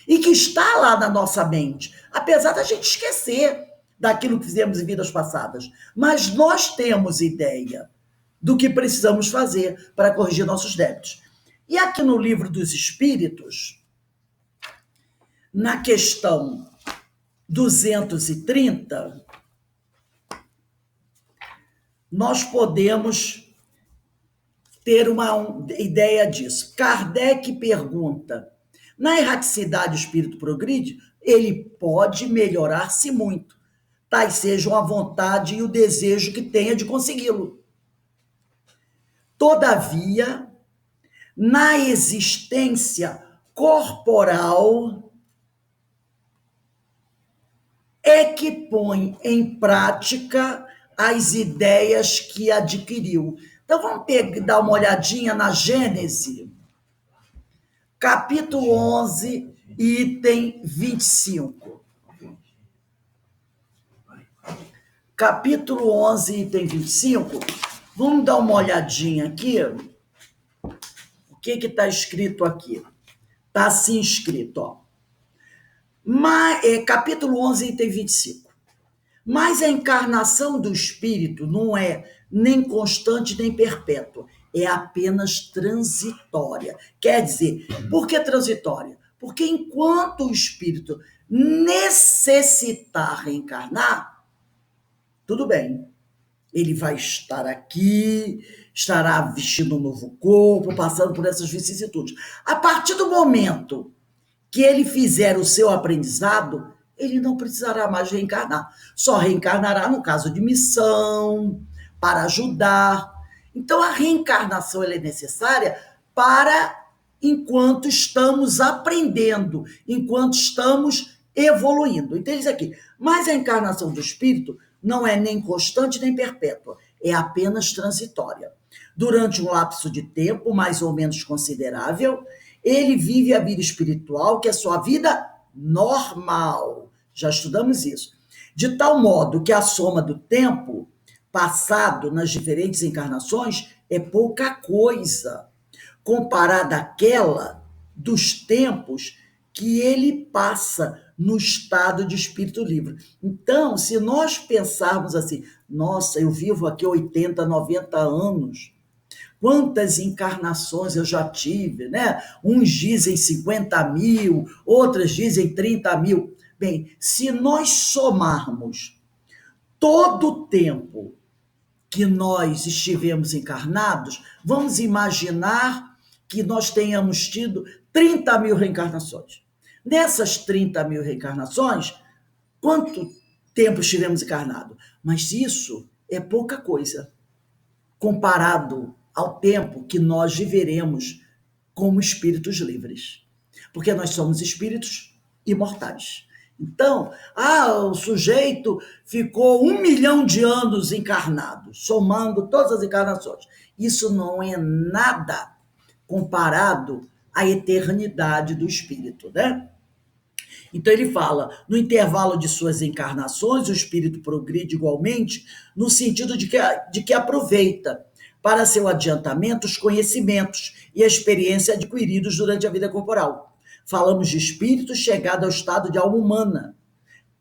E que está lá na nossa mente, apesar da gente esquecer daquilo que fizemos em vidas passadas. Mas nós temos ideia do que precisamos fazer para corrigir nossos débitos. E aqui no Livro dos Espíritos, na questão 230, nós podemos ter uma ideia disso. Kardec pergunta, na erraticidade o espírito progride? Ele pode melhorar-se muito, tais sejam a vontade e o desejo que tenha de consegui-lo. Todavia, na existência corporal, é que põe em prática as ideias que adquiriu. Então, vamos dar uma olhadinha na Gênese, capítulo 11, item 25. Capítulo 11, item 25. Vamos dar uma olhadinha aqui. O que está escrito aqui? Está assim escrito, ó. Capítulo 11, item 25. Mas a encarnação do espírito não é nem constante nem perpétua, é apenas transitória. Quer dizer, por que transitória? Porque enquanto o espírito necessitar reencarnar, tudo bem. Ele vai estar aqui, estará vestindo um novo corpo, passando por essas vicissitudes. A partir do momento que ele fizer o seu aprendizado, ele não precisará mais reencarnar. Só reencarnará no caso de missão, para ajudar. Então, a reencarnação ela é necessária para enquanto estamos aprendendo, enquanto estamos evoluindo. Então, diz aqui, mas a encarnação do espírito não é nem constante nem perpétua, é apenas transitória. Durante um lapso de tempo mais ou menos considerável, ele vive a vida espiritual, que é sua vida normal. Já estudamos isso. De tal modo que a soma do tempo passado nas diferentes encarnações é pouca coisa, comparada àquela dos tempos que ele passa no estado de espírito livre. Então, se nós pensarmos assim, nossa, eu vivo aqui 80, 90 anos, quantas encarnações eu já tive, né? Uns dizem 50 mil, outras dizem 30 mil. Bem, se nós somarmos todo o tempo que nós estivemos encarnados, vamos imaginar que nós tenhamos tido 30 mil reencarnações. Nessas 30 mil reencarnações, quanto tempo estivemos encarnados? Mas isso é pouca coisa, comparado ao tempo que nós viveremos como espíritos livres. porque nós somos espíritos imortais. Então, o sujeito ficou 1 milhão de anos encarnado, somando todas as encarnações. Isso não é nada comparado à eternidade do espírito, né? Então ele fala, no intervalo de suas encarnações, o espírito progride igualmente, no sentido de que aproveita para seu adiantamento os conhecimentos e a experiência adquiridos durante a vida corporal. Falamos de espírito chegado ao estado de alma humana,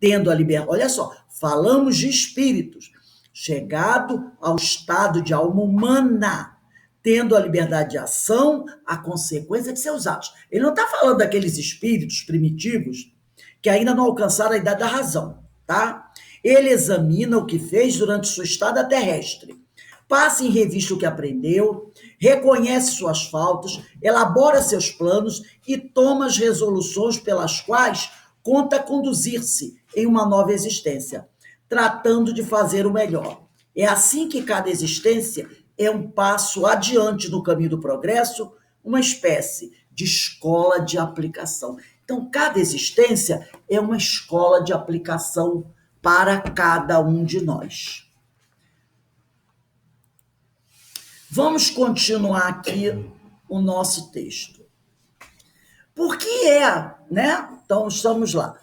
tendo a liberdade. Olha só, falamos de espíritos chegado ao estado de alma humana, tendo a liberdade de ação, a consequência de seus atos. Ele não está falando daqueles espíritos primitivos que ainda não alcançaram a idade da razão, tá? Ele examina o que fez durante sua estada terrestre, passa em revista o que aprendeu, reconhece suas faltas, elabora seus planos e toma as resoluções pelas quais conta conduzir-se em uma nova existência, tratando de fazer o melhor. É assim que cada existência é um passo adiante no caminho do progresso, uma espécie de escola de aplicação. Então, cada existência é uma escola de aplicação para cada um de nós. Vamos continuar aqui o nosso texto. Por que né? Então, estamos lá.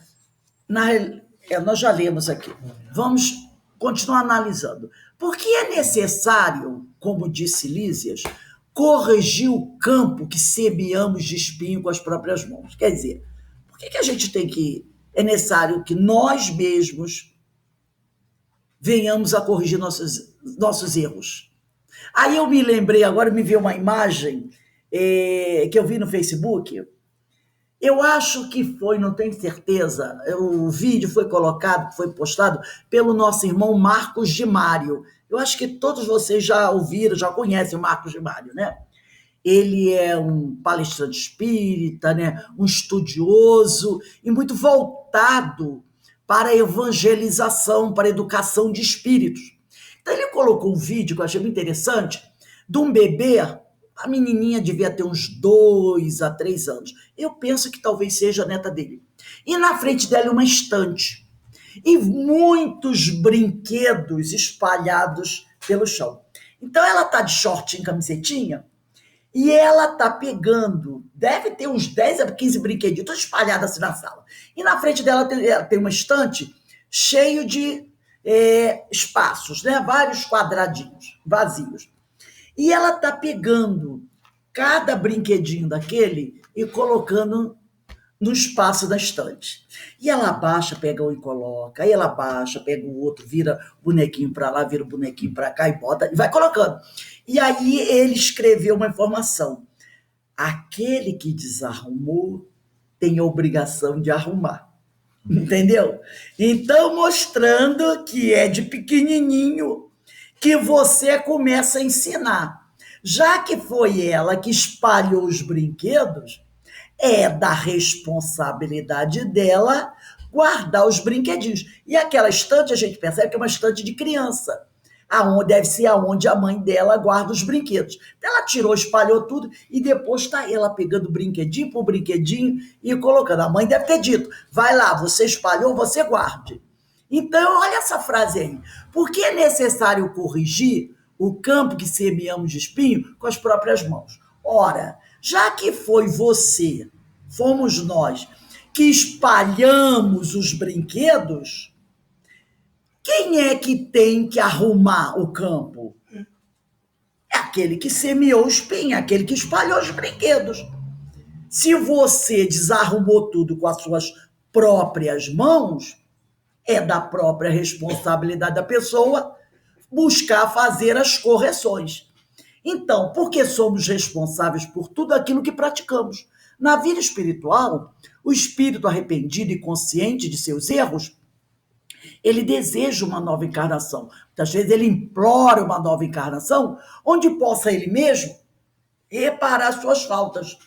Nós já lemos aqui. Vamos continuar analisando. Por que é necessário, como disse Lísias, corrigir o campo que semeamos de espinho com as próprias mãos? Quer dizer, por que a gente é necessário que nós mesmos venhamos a corrigir nossos erros? Aí eu me lembrei, agora me veio uma imagem que eu vi no Facebook. Eu acho que foi, não tenho certeza, o vídeo foi colocado, foi postado pelo nosso irmão Marcos de Mário. Eu acho que todos vocês já ouviram, já conhecem o Marcos de Mário, né? Ele é um palestrante espírita, né? Um estudioso e muito voltado para a evangelização, para a educação de espíritos. Então ele colocou um vídeo que eu achei muito interessante, de um bebê. A menininha devia ter uns 2 a 3 anos. Eu penso que talvez seja a neta dele. E na frente dela uma estante. E muitos brinquedos espalhados pelo chão. Então ela está de shortinho, camisetinha, e ela está pegando, deve ter uns 10 a 15 brinquedinhos, todos espalhados assim na sala. E na frente dela tem uma estante cheio de espaços, né? Vários quadradinhos vazios. E ela está pegando cada brinquedinho daquele e colocando no espaço da estante. E ela abaixa, pega um e coloca. Aí ela abaixa, pega o outro, vira o bonequinho para lá, vira o bonequinho para cá e bota, e vai colocando. E aí ele escreveu uma informação. Aquele que desarrumou tem a obrigação de arrumar. Entendeu? Então, mostrando que é de pequenininho que você começa a ensinar. Já que foi ela que espalhou os brinquedos, é da responsabilidade dela guardar os brinquedinhos. E aquela estante, a gente percebe que é uma estante de criança. Deve ser aonde a mãe dela guarda os brinquedos. Ela tirou, espalhou tudo e depois está ela pegando brinquedinho por brinquedinho e colocando. A mãe deve ter dito, vai lá, você espalhou, você guarde. Então, olha essa frase aí. Por que é necessário corrigir o campo que semeamos de espinho com as próprias mãos? Ora, já que fomos nós, que espalhamos os brinquedos, quem é que tem que arrumar o campo? É aquele que semeou o espinho, aquele que espalhou os brinquedos. Se você desarrumou tudo com as suas próprias mãos, é da própria responsabilidade da pessoa buscar fazer as correções. Então, porque somos responsáveis por tudo aquilo que praticamos. Na vida espiritual, o espírito arrependido e consciente de seus erros, ele deseja uma nova encarnação. Muitas vezes ele implora uma nova encarnação, onde possa ele mesmo reparar suas faltas,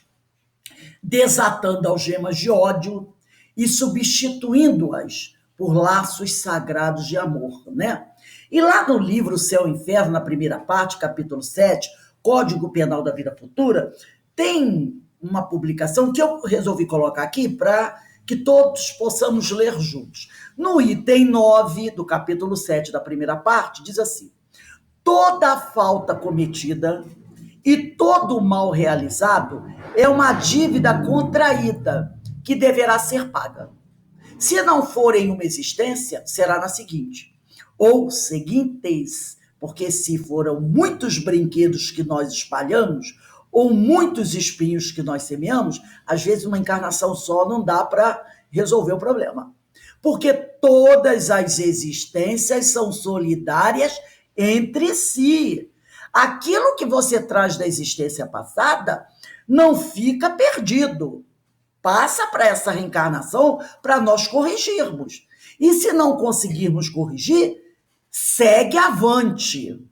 desatando algemas de ódio e substituindo-as por laços sagrados de amor, né? E lá no livro Céu e Inferno, na primeira parte, capítulo 7, Código Penal da Vida Futura, tem uma publicação que eu resolvi colocar aqui para que todos possamos ler juntos. No item 9 do capítulo 7 da primeira parte, diz assim: toda falta cometida e todo mal realizado é uma dívida contraída que deverá ser paga. Se não for em uma existência, será na seguinte, ou seguintes, porque se foram muitos brinquedos que nós espalhamos, ou muitos espinhos que nós semeamos, às vezes uma encarnação só não dá para resolver o problema. Porque todas as existências são solidárias entre si. Aquilo que você traz da existência passada não fica perdido. Passa para essa reencarnação para nós corrigirmos. E se não conseguirmos corrigir, segue avante.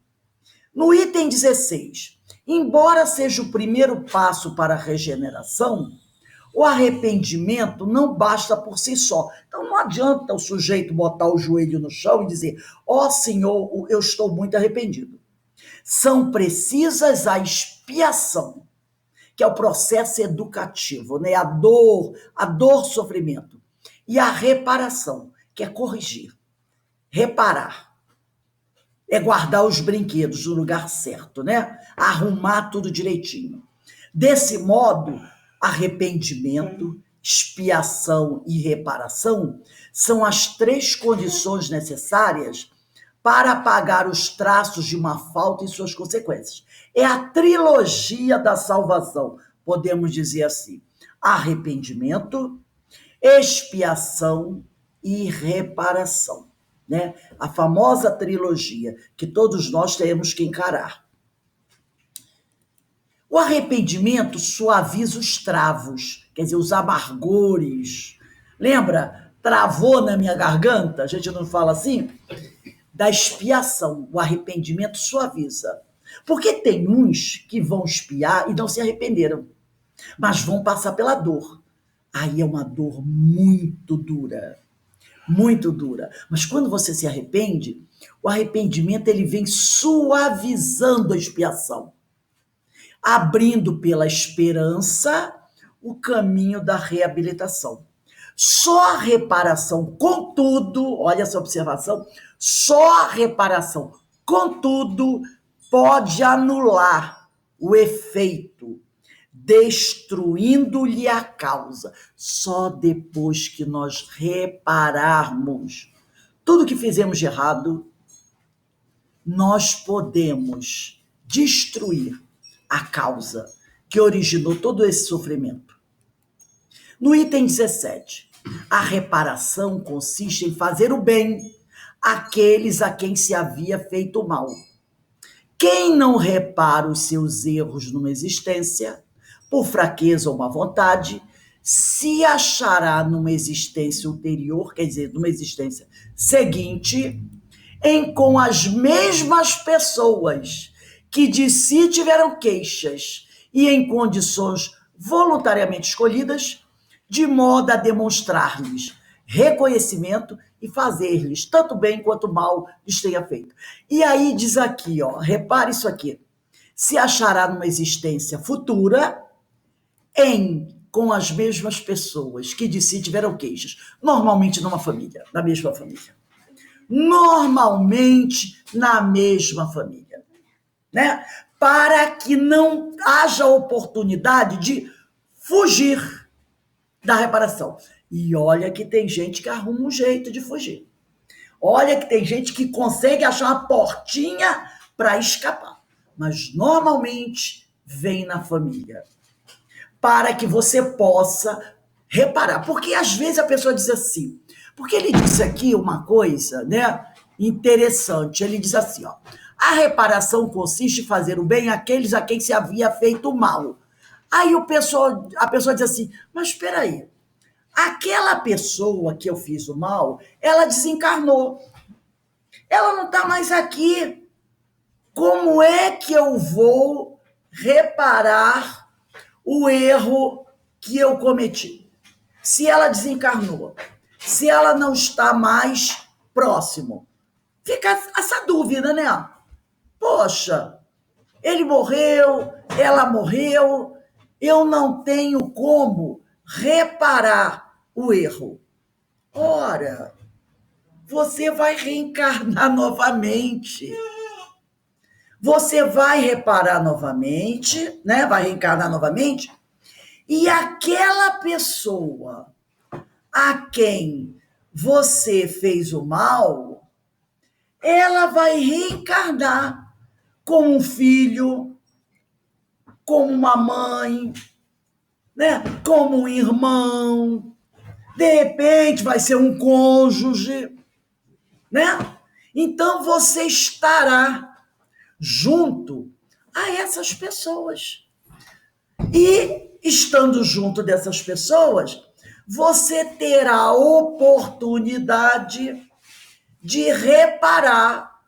No item 16, embora seja o primeiro passo para a regeneração, o arrependimento não basta por si só. Então não adianta o sujeito botar o joelho no chão e dizer: ó Senhor, eu estou muito arrependido. São precisas a expiação, que é o processo educativo, né? A dor, sofrimento. E a reparação, que é corrigir, reparar. É guardar os brinquedos no lugar certo, né? Arrumar tudo direitinho. Desse modo, arrependimento, expiação e reparação são as 3 condições necessárias para apagar os traços de uma falta e suas consequências. É a trilogia da salvação, podemos dizer assim: arrependimento, expiação e reparação, né? A famosa trilogia que todos nós temos que encarar. O arrependimento suaviza os travos, quer dizer, os amargores. Lembra? Travou na minha garganta, a gente não fala assim? Da expiação, o arrependimento suaviza. Porque tem uns que vão expiar e não se arrependeram, mas vão passar pela dor. Aí é uma dor muito dura, muito dura. Mas quando você se arrepende, o arrependimento ele vem suavizando a expiação, abrindo pela esperança o caminho da reabilitação. Só a reparação, contudo, olha essa observação, só a reparação, contudo, pode anular o efeito, destruindo-lhe a causa. Só depois que nós repararmos tudo que fizemos de errado, nós podemos destruir a causa que originou todo esse sofrimento. No item 17, a reparação consiste em fazer o bem àqueles a quem se havia feito o mal. Quem não repara os seus erros numa existência, por fraqueza ou má vontade, se achará numa existência ulterior, quer dizer, numa existência seguinte, com as mesmas pessoas que de si tiveram queixas e em condições voluntariamente escolhidas, de modo a demonstrar-lhes reconhecimento e fazer-lhes tanto bem quanto mal lhes tenha feito. E aí diz aqui, ó, repare isso aqui: se achará numa existência futura com as mesmas pessoas que de si tiveram queixas, normalmente numa família, na mesma família. Normalmente na mesma família, né? Para que não haja oportunidade de fugir da reparação. E olha que tem gente que arruma um jeito de fugir. Olha que tem gente que consegue achar uma portinha para escapar. Mas normalmente vem na família. Para que você possa reparar. Porque às vezes a pessoa diz assim, porque ele disse aqui uma coisa, né, interessante. Ele diz assim, ó: a reparação consiste em fazer o bem àqueles a quem se havia feito o mal. Aí a pessoa diz assim, mas espera aí, aquela pessoa que eu fiz o mal, ela desencarnou. Ela não está mais aqui. Como é que eu vou reparar o erro que eu cometi? Se ela desencarnou, se ela não está mais próximo. Fica essa dúvida, né? Poxa, ele morreu, ela morreu, eu não tenho como reparar o erro. Ora, você vai reencarnar novamente. Você vai reparar novamente, né? Vai reencarnar novamente. E aquela pessoa a quem você fez o mal, ela vai reencarnar como um filho, como uma mãe, né? Como um irmão. De repente vai ser um cônjuge, né? Então você estará junto a essas pessoas. E estando junto dessas pessoas, você terá a oportunidade de reparar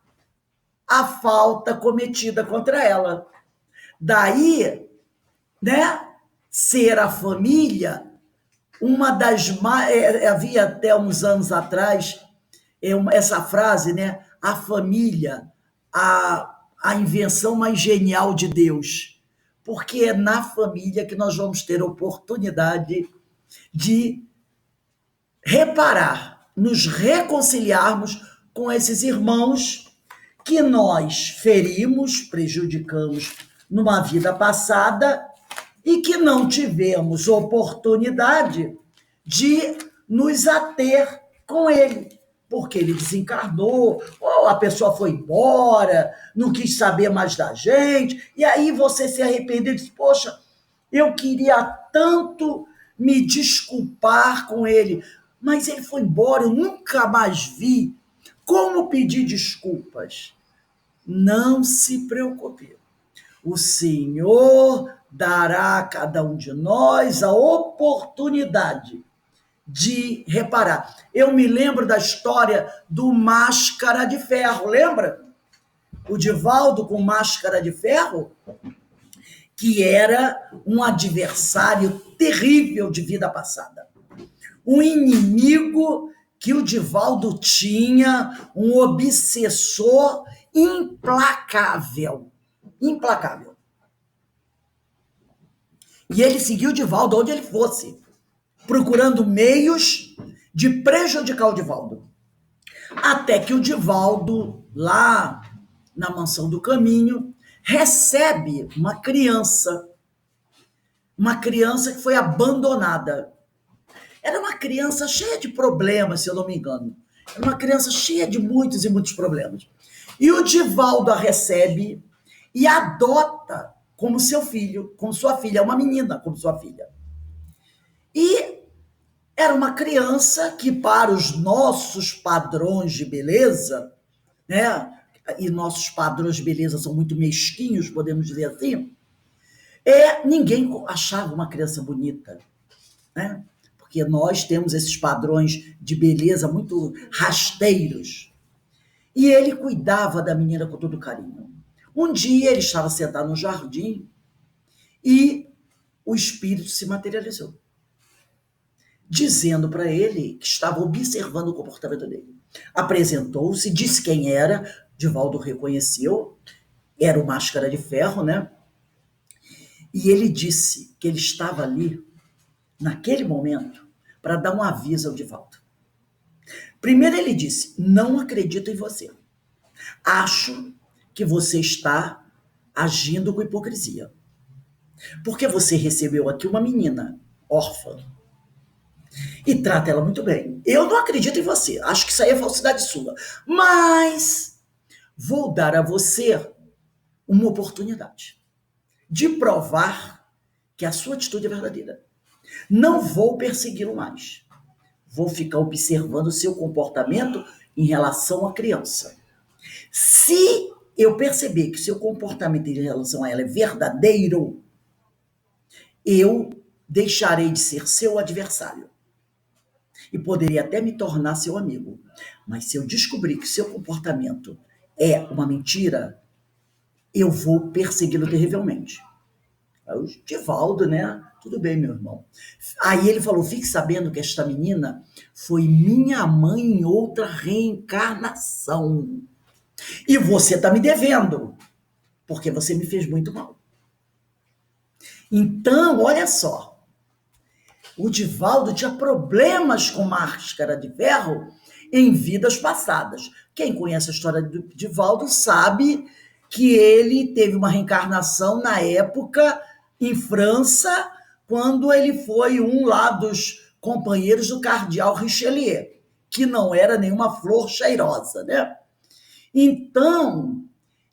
a falta cometida contra ela. Daí, né, ser a família uma das mais. Havia até uns anos atrás essa frase, né? A família, a invenção mais genial de Deus. Porque é na família que nós vamos ter oportunidade de reparar, nos reconciliarmos com esses irmãos que nós ferimos, prejudicamos numa vida passada e que não tivemos oportunidade de nos ater com ele, porque ele desencarnou, ou a pessoa foi embora, não quis saber mais da gente, e aí você se arrependeu e disse, poxa, eu queria tanto me desculpar com ele, mas ele foi embora, eu nunca mais vi. Como pedir desculpas? Não se preocupe. O Senhor dará a cada um de nós a oportunidade de reparar. Eu me lembro da história do Máscara de Ferro, lembra? O Divaldo com Máscara de Ferro, que era um adversário terrível de vida passada. Um inimigo que o Divaldo tinha, um obsessor implacável. Implacável. E ele seguiu o Divaldo onde ele fosse, procurando meios de prejudicar o Divaldo. Até que o Divaldo, lá na Mansão do Caminho, recebe uma criança que foi abandonada. Era uma criança cheia de problemas, se eu não me engano. Era uma criança cheia de muitos e muitos problemas. E o Divaldo a recebe e adota como seu filho, como sua filha, uma menina como sua filha. E era uma criança que, para os nossos padrões de beleza, né? E nossos padrões de beleza são muito mesquinhos, podemos dizer assim, ninguém achava uma criança bonita, né? Porque nós temos esses padrões de beleza muito rasteiros. E ele cuidava da menina com todo carinho. Um dia ele estava sentado no jardim e o espírito se materializou, dizendo para ele que estava observando o comportamento dele. Apresentou-se, disse quem era, Divaldo reconheceu, era o Máscara de Ferro, né? E ele disse que ele estava ali, naquele momento, para dar um aviso ao Divaldo. Primeiro ele disse, não acredito em você. Acho que você está agindo com hipocrisia. Porque você recebeu aqui uma menina órfã e trata ela muito bem. Eu não acredito em você, acho que isso aí é falsidade sua. Mas vou dar a você uma oportunidade de provar que a sua atitude é verdadeira. Não vou persegui-lo mais. Vou ficar observando o seu comportamento em relação à criança. Se eu perceber que o seu comportamento em relação a ela é verdadeiro, eu deixarei de ser seu adversário. E poderia até me tornar seu amigo. Mas se eu descobrir que seu comportamento é uma mentira, eu vou persegui-lo terrivelmente. Aí o Divaldo, né? Tudo bem, meu irmão. Aí ele falou, fique sabendo que esta menina foi minha mãe em outra reencarnação. E você está me devendo, porque você me fez muito mal. Então, olha só, o Divaldo tinha problemas com máscara de ferro em vidas passadas. Quem conhece a história do Divaldo sabe que ele teve uma reencarnação na época em França, quando ele foi um lá dos companheiros do cardeal Richelieu, que não era nenhuma flor cheirosa, né? Então,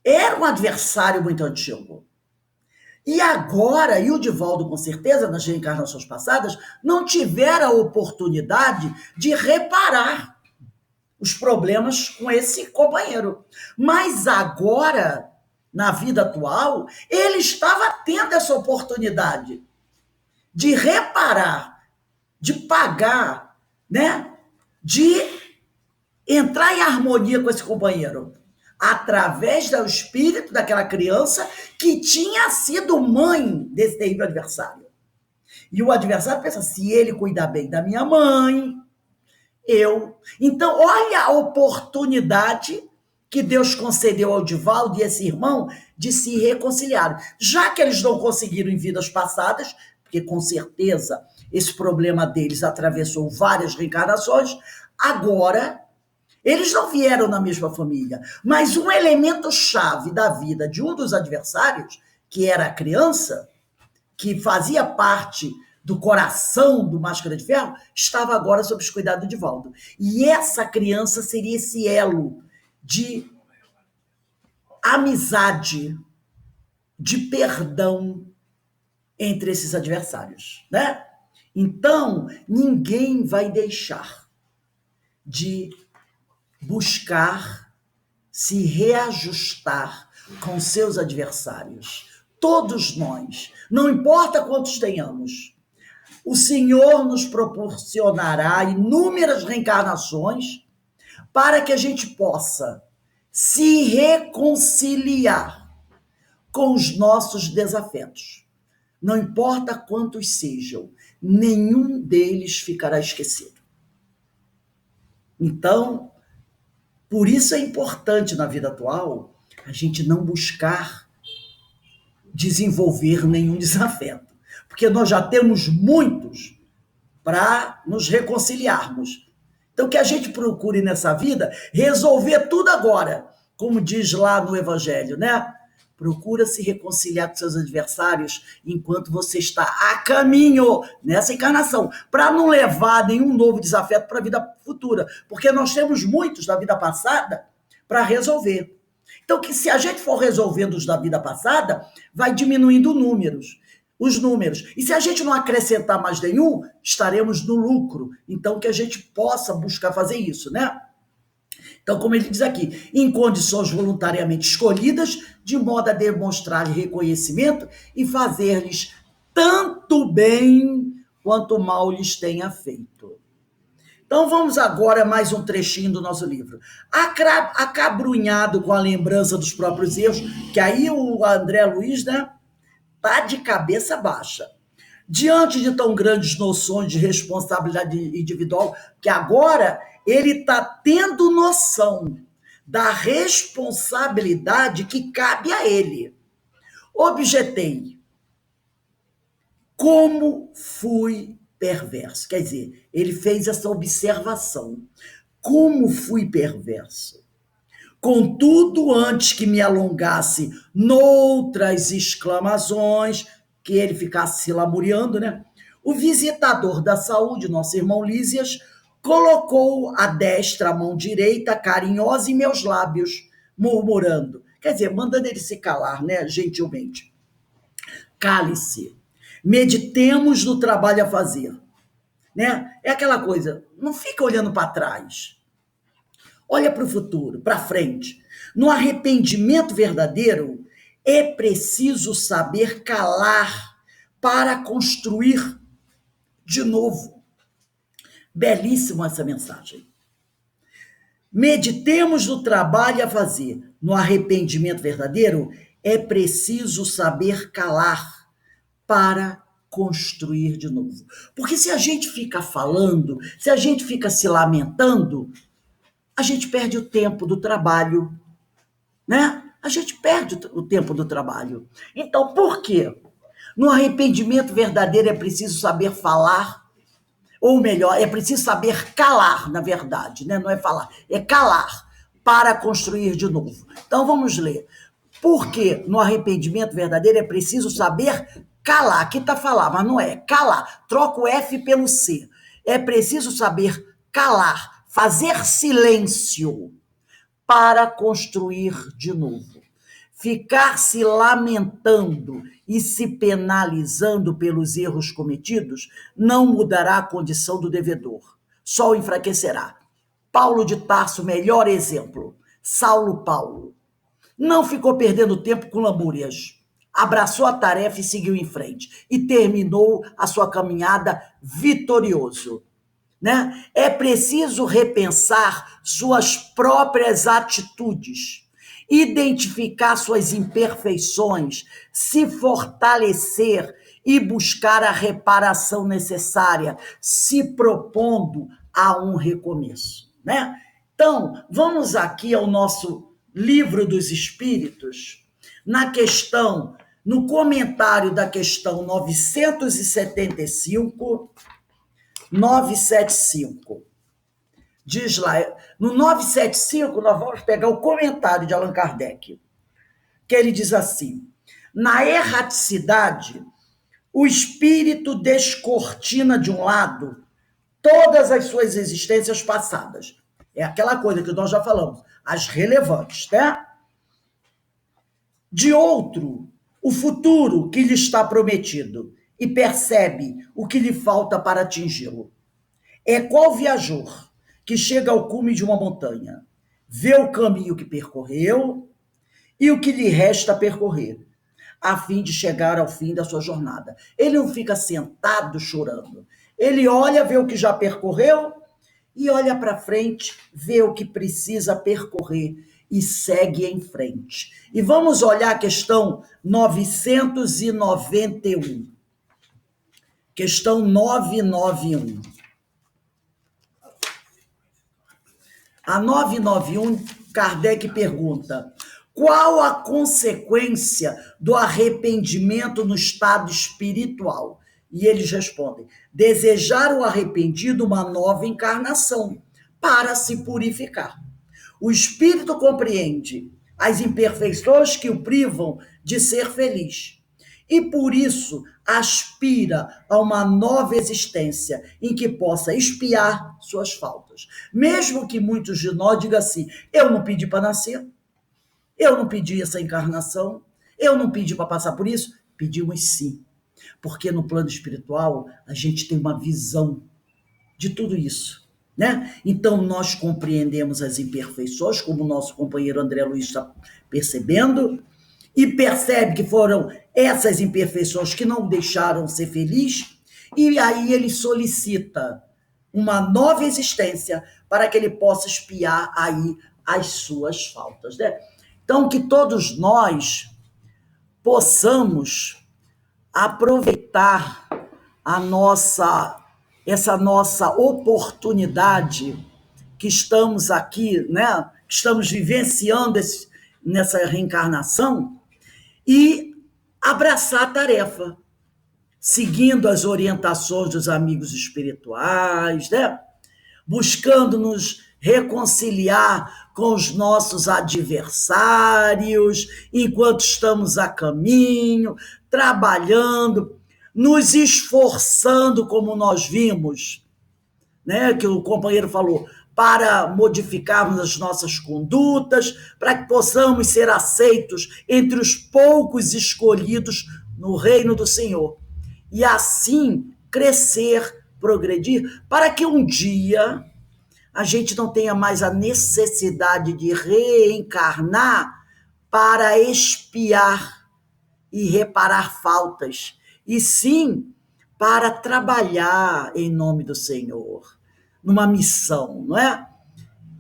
era um adversário muito antigo. E agora, e o Divaldo, com certeza, nas reencarnações passadas, não tivera a oportunidade de reparar os problemas com esse companheiro. Mas agora, na vida atual, ele estava tendo essa oportunidade de reparar, de pagar, né? De entrar em harmonia com esse companheiro através do espírito daquela criança que tinha sido mãe desse terrível adversário. E o adversário pensa, se ele cuidar bem da minha mãe, eu... Então, olha a oportunidade que Deus concedeu ao Divaldo e esse irmão de se reconciliarem. Já que eles não conseguiram em vidas passadas, porque com certeza esse problema deles atravessou várias reencarnações, agora eles não vieram na mesma família, mas um elemento chave da vida de um dos adversários, que era a criança, que fazia parte do coração do Máscara de Ferro, estava agora sob os cuidados do Divaldo. E essa criança seria esse elo de amizade, de perdão entre esses adversários, né? Então, ninguém vai deixar de buscar se reajustar com seus adversários. Todos nós, não importa quantos tenhamos, o Senhor nos proporcionará inúmeras reencarnações para que a gente possa se reconciliar com os nossos desafetos. Não importa quantos sejam, nenhum deles ficará esquecido. Então, por isso é importante na vida atual a gente não buscar desenvolver nenhum desafeto, porque nós já temos muitos para nos reconciliarmos. Então, que a gente procure nessa vida resolver tudo agora, como diz lá no Evangelho, né? Procura se reconciliar com seus adversários enquanto você está a caminho nessa encarnação, para não levar nenhum novo desafeto para a vida futura, porque nós temos muitos da vida passada para resolver. Então, que se a gente for resolvendo os da vida passada, vai diminuindo os números. E se a gente não acrescentar mais nenhum, estaremos no lucro. Então, que a gente possa buscar fazer isso, né? Então, como ele diz aqui, em condições voluntariamente escolhidas, de modo a demonstrar reconhecimento e fazer-lhes tanto bem quanto mal lhes tenha feito. Então, vamos agora a mais um trechinho do nosso livro. Acabrunhado com a lembrança dos próprios erros, que aí o André Luiz, né, tá de cabeça baixa. Diante de tão grandes noções de responsabilidade individual, que agora ele está tendo noção da responsabilidade que cabe a ele. Objetei, como fui perverso. Quer dizer, ele fez essa observação. Como fui perverso. Contudo, antes que me alongasse noutras exclamações, que ele ficasse se lamuriando, né? O visitador da saúde, nosso irmão Lísias, colocou a destra, a mão direita, carinhosa em meus lábios, murmurando. Quer dizer, mandando ele se calar, né? Gentilmente. Cale-se. Meditemos no trabalho a fazer. Né? É aquela coisa, não fica olhando para trás. Olha para o futuro, para frente. No arrependimento verdadeiro, é preciso saber calar para construir de novo. Belíssima essa mensagem. Meditemos no trabalho a fazer. No arrependimento verdadeiro, é preciso saber calar para construir de novo. Porque se a gente fica falando, se a gente fica se lamentando, a gente perde o tempo do trabalho, né? A gente perde o tempo do trabalho. Então, por quê? No arrependimento verdadeiro é preciso saber falar, ou melhor, é preciso saber calar, na verdade, né? Não é falar, é calar para construir de novo. Então vamos ler. Porque no arrependimento verdadeiro é preciso saber calar. Aqui está falar, mas não é. Calar. Troca o F pelo C. É preciso saber calar, fazer silêncio para construir de novo. Ficar se lamentando e se penalizando pelos erros cometidos não mudará a condição do devedor, só o enfraquecerá. Paulo de Tarso, melhor exemplo. Saulo Paulo. Não ficou perdendo tempo com lamúrias. Abraçou a tarefa e seguiu em frente. E terminou a sua caminhada vitorioso. Né? É preciso repensar suas próprias atitudes, identificar suas imperfeições, se fortalecer e buscar a reparação necessária, se propondo a um recomeço. Né? Então, vamos aqui ao nosso Livro dos Espíritos, na questão, no comentário da questão 975. Diz lá, no 975, nós vamos pegar o comentário de Allan Kardec, que ele diz assim: na erraticidade, o espírito descortina de um lado todas as suas existências passadas. É aquela coisa que nós já falamos, as relevantes, né? De outro, o futuro que lhe está prometido e percebe o que lhe falta para atingi-lo. É qual viajor que chega ao cume de uma montanha, vê o caminho que percorreu e o que lhe resta percorrer, a fim de chegar ao fim da sua jornada. Ele não fica sentado chorando. Ele olha, vê o que já percorreu e olha para frente, vê o que precisa percorrer e segue em frente. E vamos olhar a questão 991. Questão 991. A 991, Kardec pergunta: qual a consequência do arrependimento no estado espiritual? E eles respondem: desejar o arrependido uma nova encarnação para se purificar. O espírito compreende as imperfeições que o privam de ser feliz e por isso aspira a uma nova existência em que possa expiar suas faltas. Mesmo que muitos de nós digam assim: eu não pedi para nascer, eu não pedi essa encarnação, eu não pedi para passar por isso. Pedimos sim, porque no plano espiritual a gente tem uma visão de tudo isso. Né? Então nós compreendemos as imperfeições, como o nosso companheiro André Luiz está percebendo, e percebe que foram essas imperfeições que não deixaram ser feliz, e aí ele solicita uma nova existência para que ele possa expiar aí as suas faltas. Né? Então, que todos nós possamos aproveitar essa nossa oportunidade que estamos aqui, né? Que estamos vivenciando nessa reencarnação, e abraçar a tarefa, seguindo as orientações dos amigos espirituais, né? Buscando nos reconciliar com os nossos adversários, enquanto estamos a caminho, trabalhando, nos esforçando, como nós vimos, né? Que o companheiro falou, para modificarmos as nossas condutas, para que possamos ser aceitos entre os poucos escolhidos no reino do Senhor. E assim crescer, progredir, para que um dia a gente não tenha mais a necessidade de reencarnar para expiar e reparar faltas, e sim para trabalhar em nome do Senhor, numa missão, não é?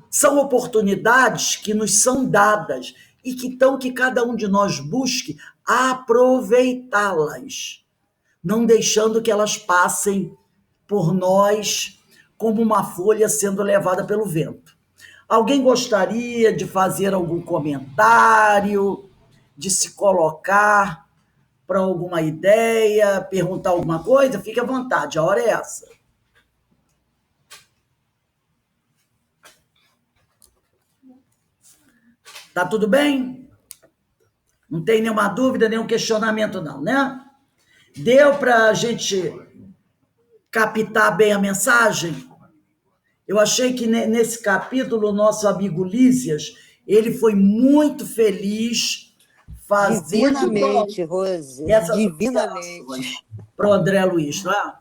São oportunidades que nos são dadas e que cada um de nós busque aproveitá-las, não deixando que elas passem por nós como uma folha sendo levada pelo vento. Alguém gostaria de fazer algum comentário, de se colocar para alguma ideia, perguntar alguma coisa, fique à vontade, a hora é essa. Tá tudo bem? Não tem nenhuma dúvida, nenhum questionamento, não, né? Deu para a gente captar bem a mensagem? Eu achei que nesse capítulo, o nosso amigo Lísias, ele foi muito feliz fazendo Divinamente, Rose, essas divinamente. observações para o André Luiz, não é?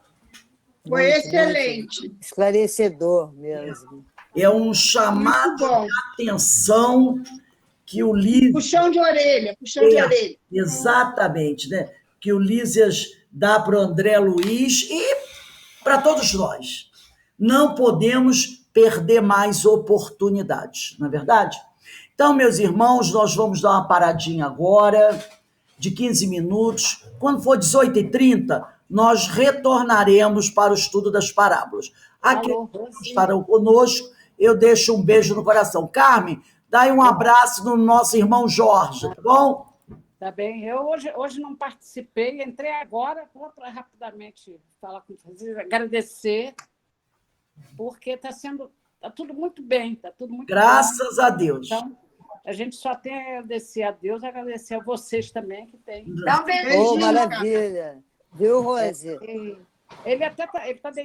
Foi Muito, excelente. muito esclarecedor mesmo. É um chamado Muito bom. de atenção que o Lísias... Puxão de orelha, puxão de orelha. Exatamente, né? Que o Lísias dá para o André Luiz e para todos nós. Não podemos perder mais oportunidades, não é verdade? Então, meus irmãos, nós vamos dar uma paradinha agora, de 15 minutos. Quando for 18h30, nós retornaremos para o estudo das parábolas. Aqueles que estarão conosco, eu deixo um beijo no coração. Carmen, dá aí um abraço no nosso irmão Jorge, tá bom? Tá bem. Eu hoje não participei, entrei agora, vou rapidamente falar com vocês, agradecer, porque está tudo muito bem, está tudo muito Graças bem. a Deus. Então, a gente só tem a agradecer a Deus, agradecer a vocês também que tem. Dá um beijinho. Oh, maravilha. Viu, Rose? Ele até está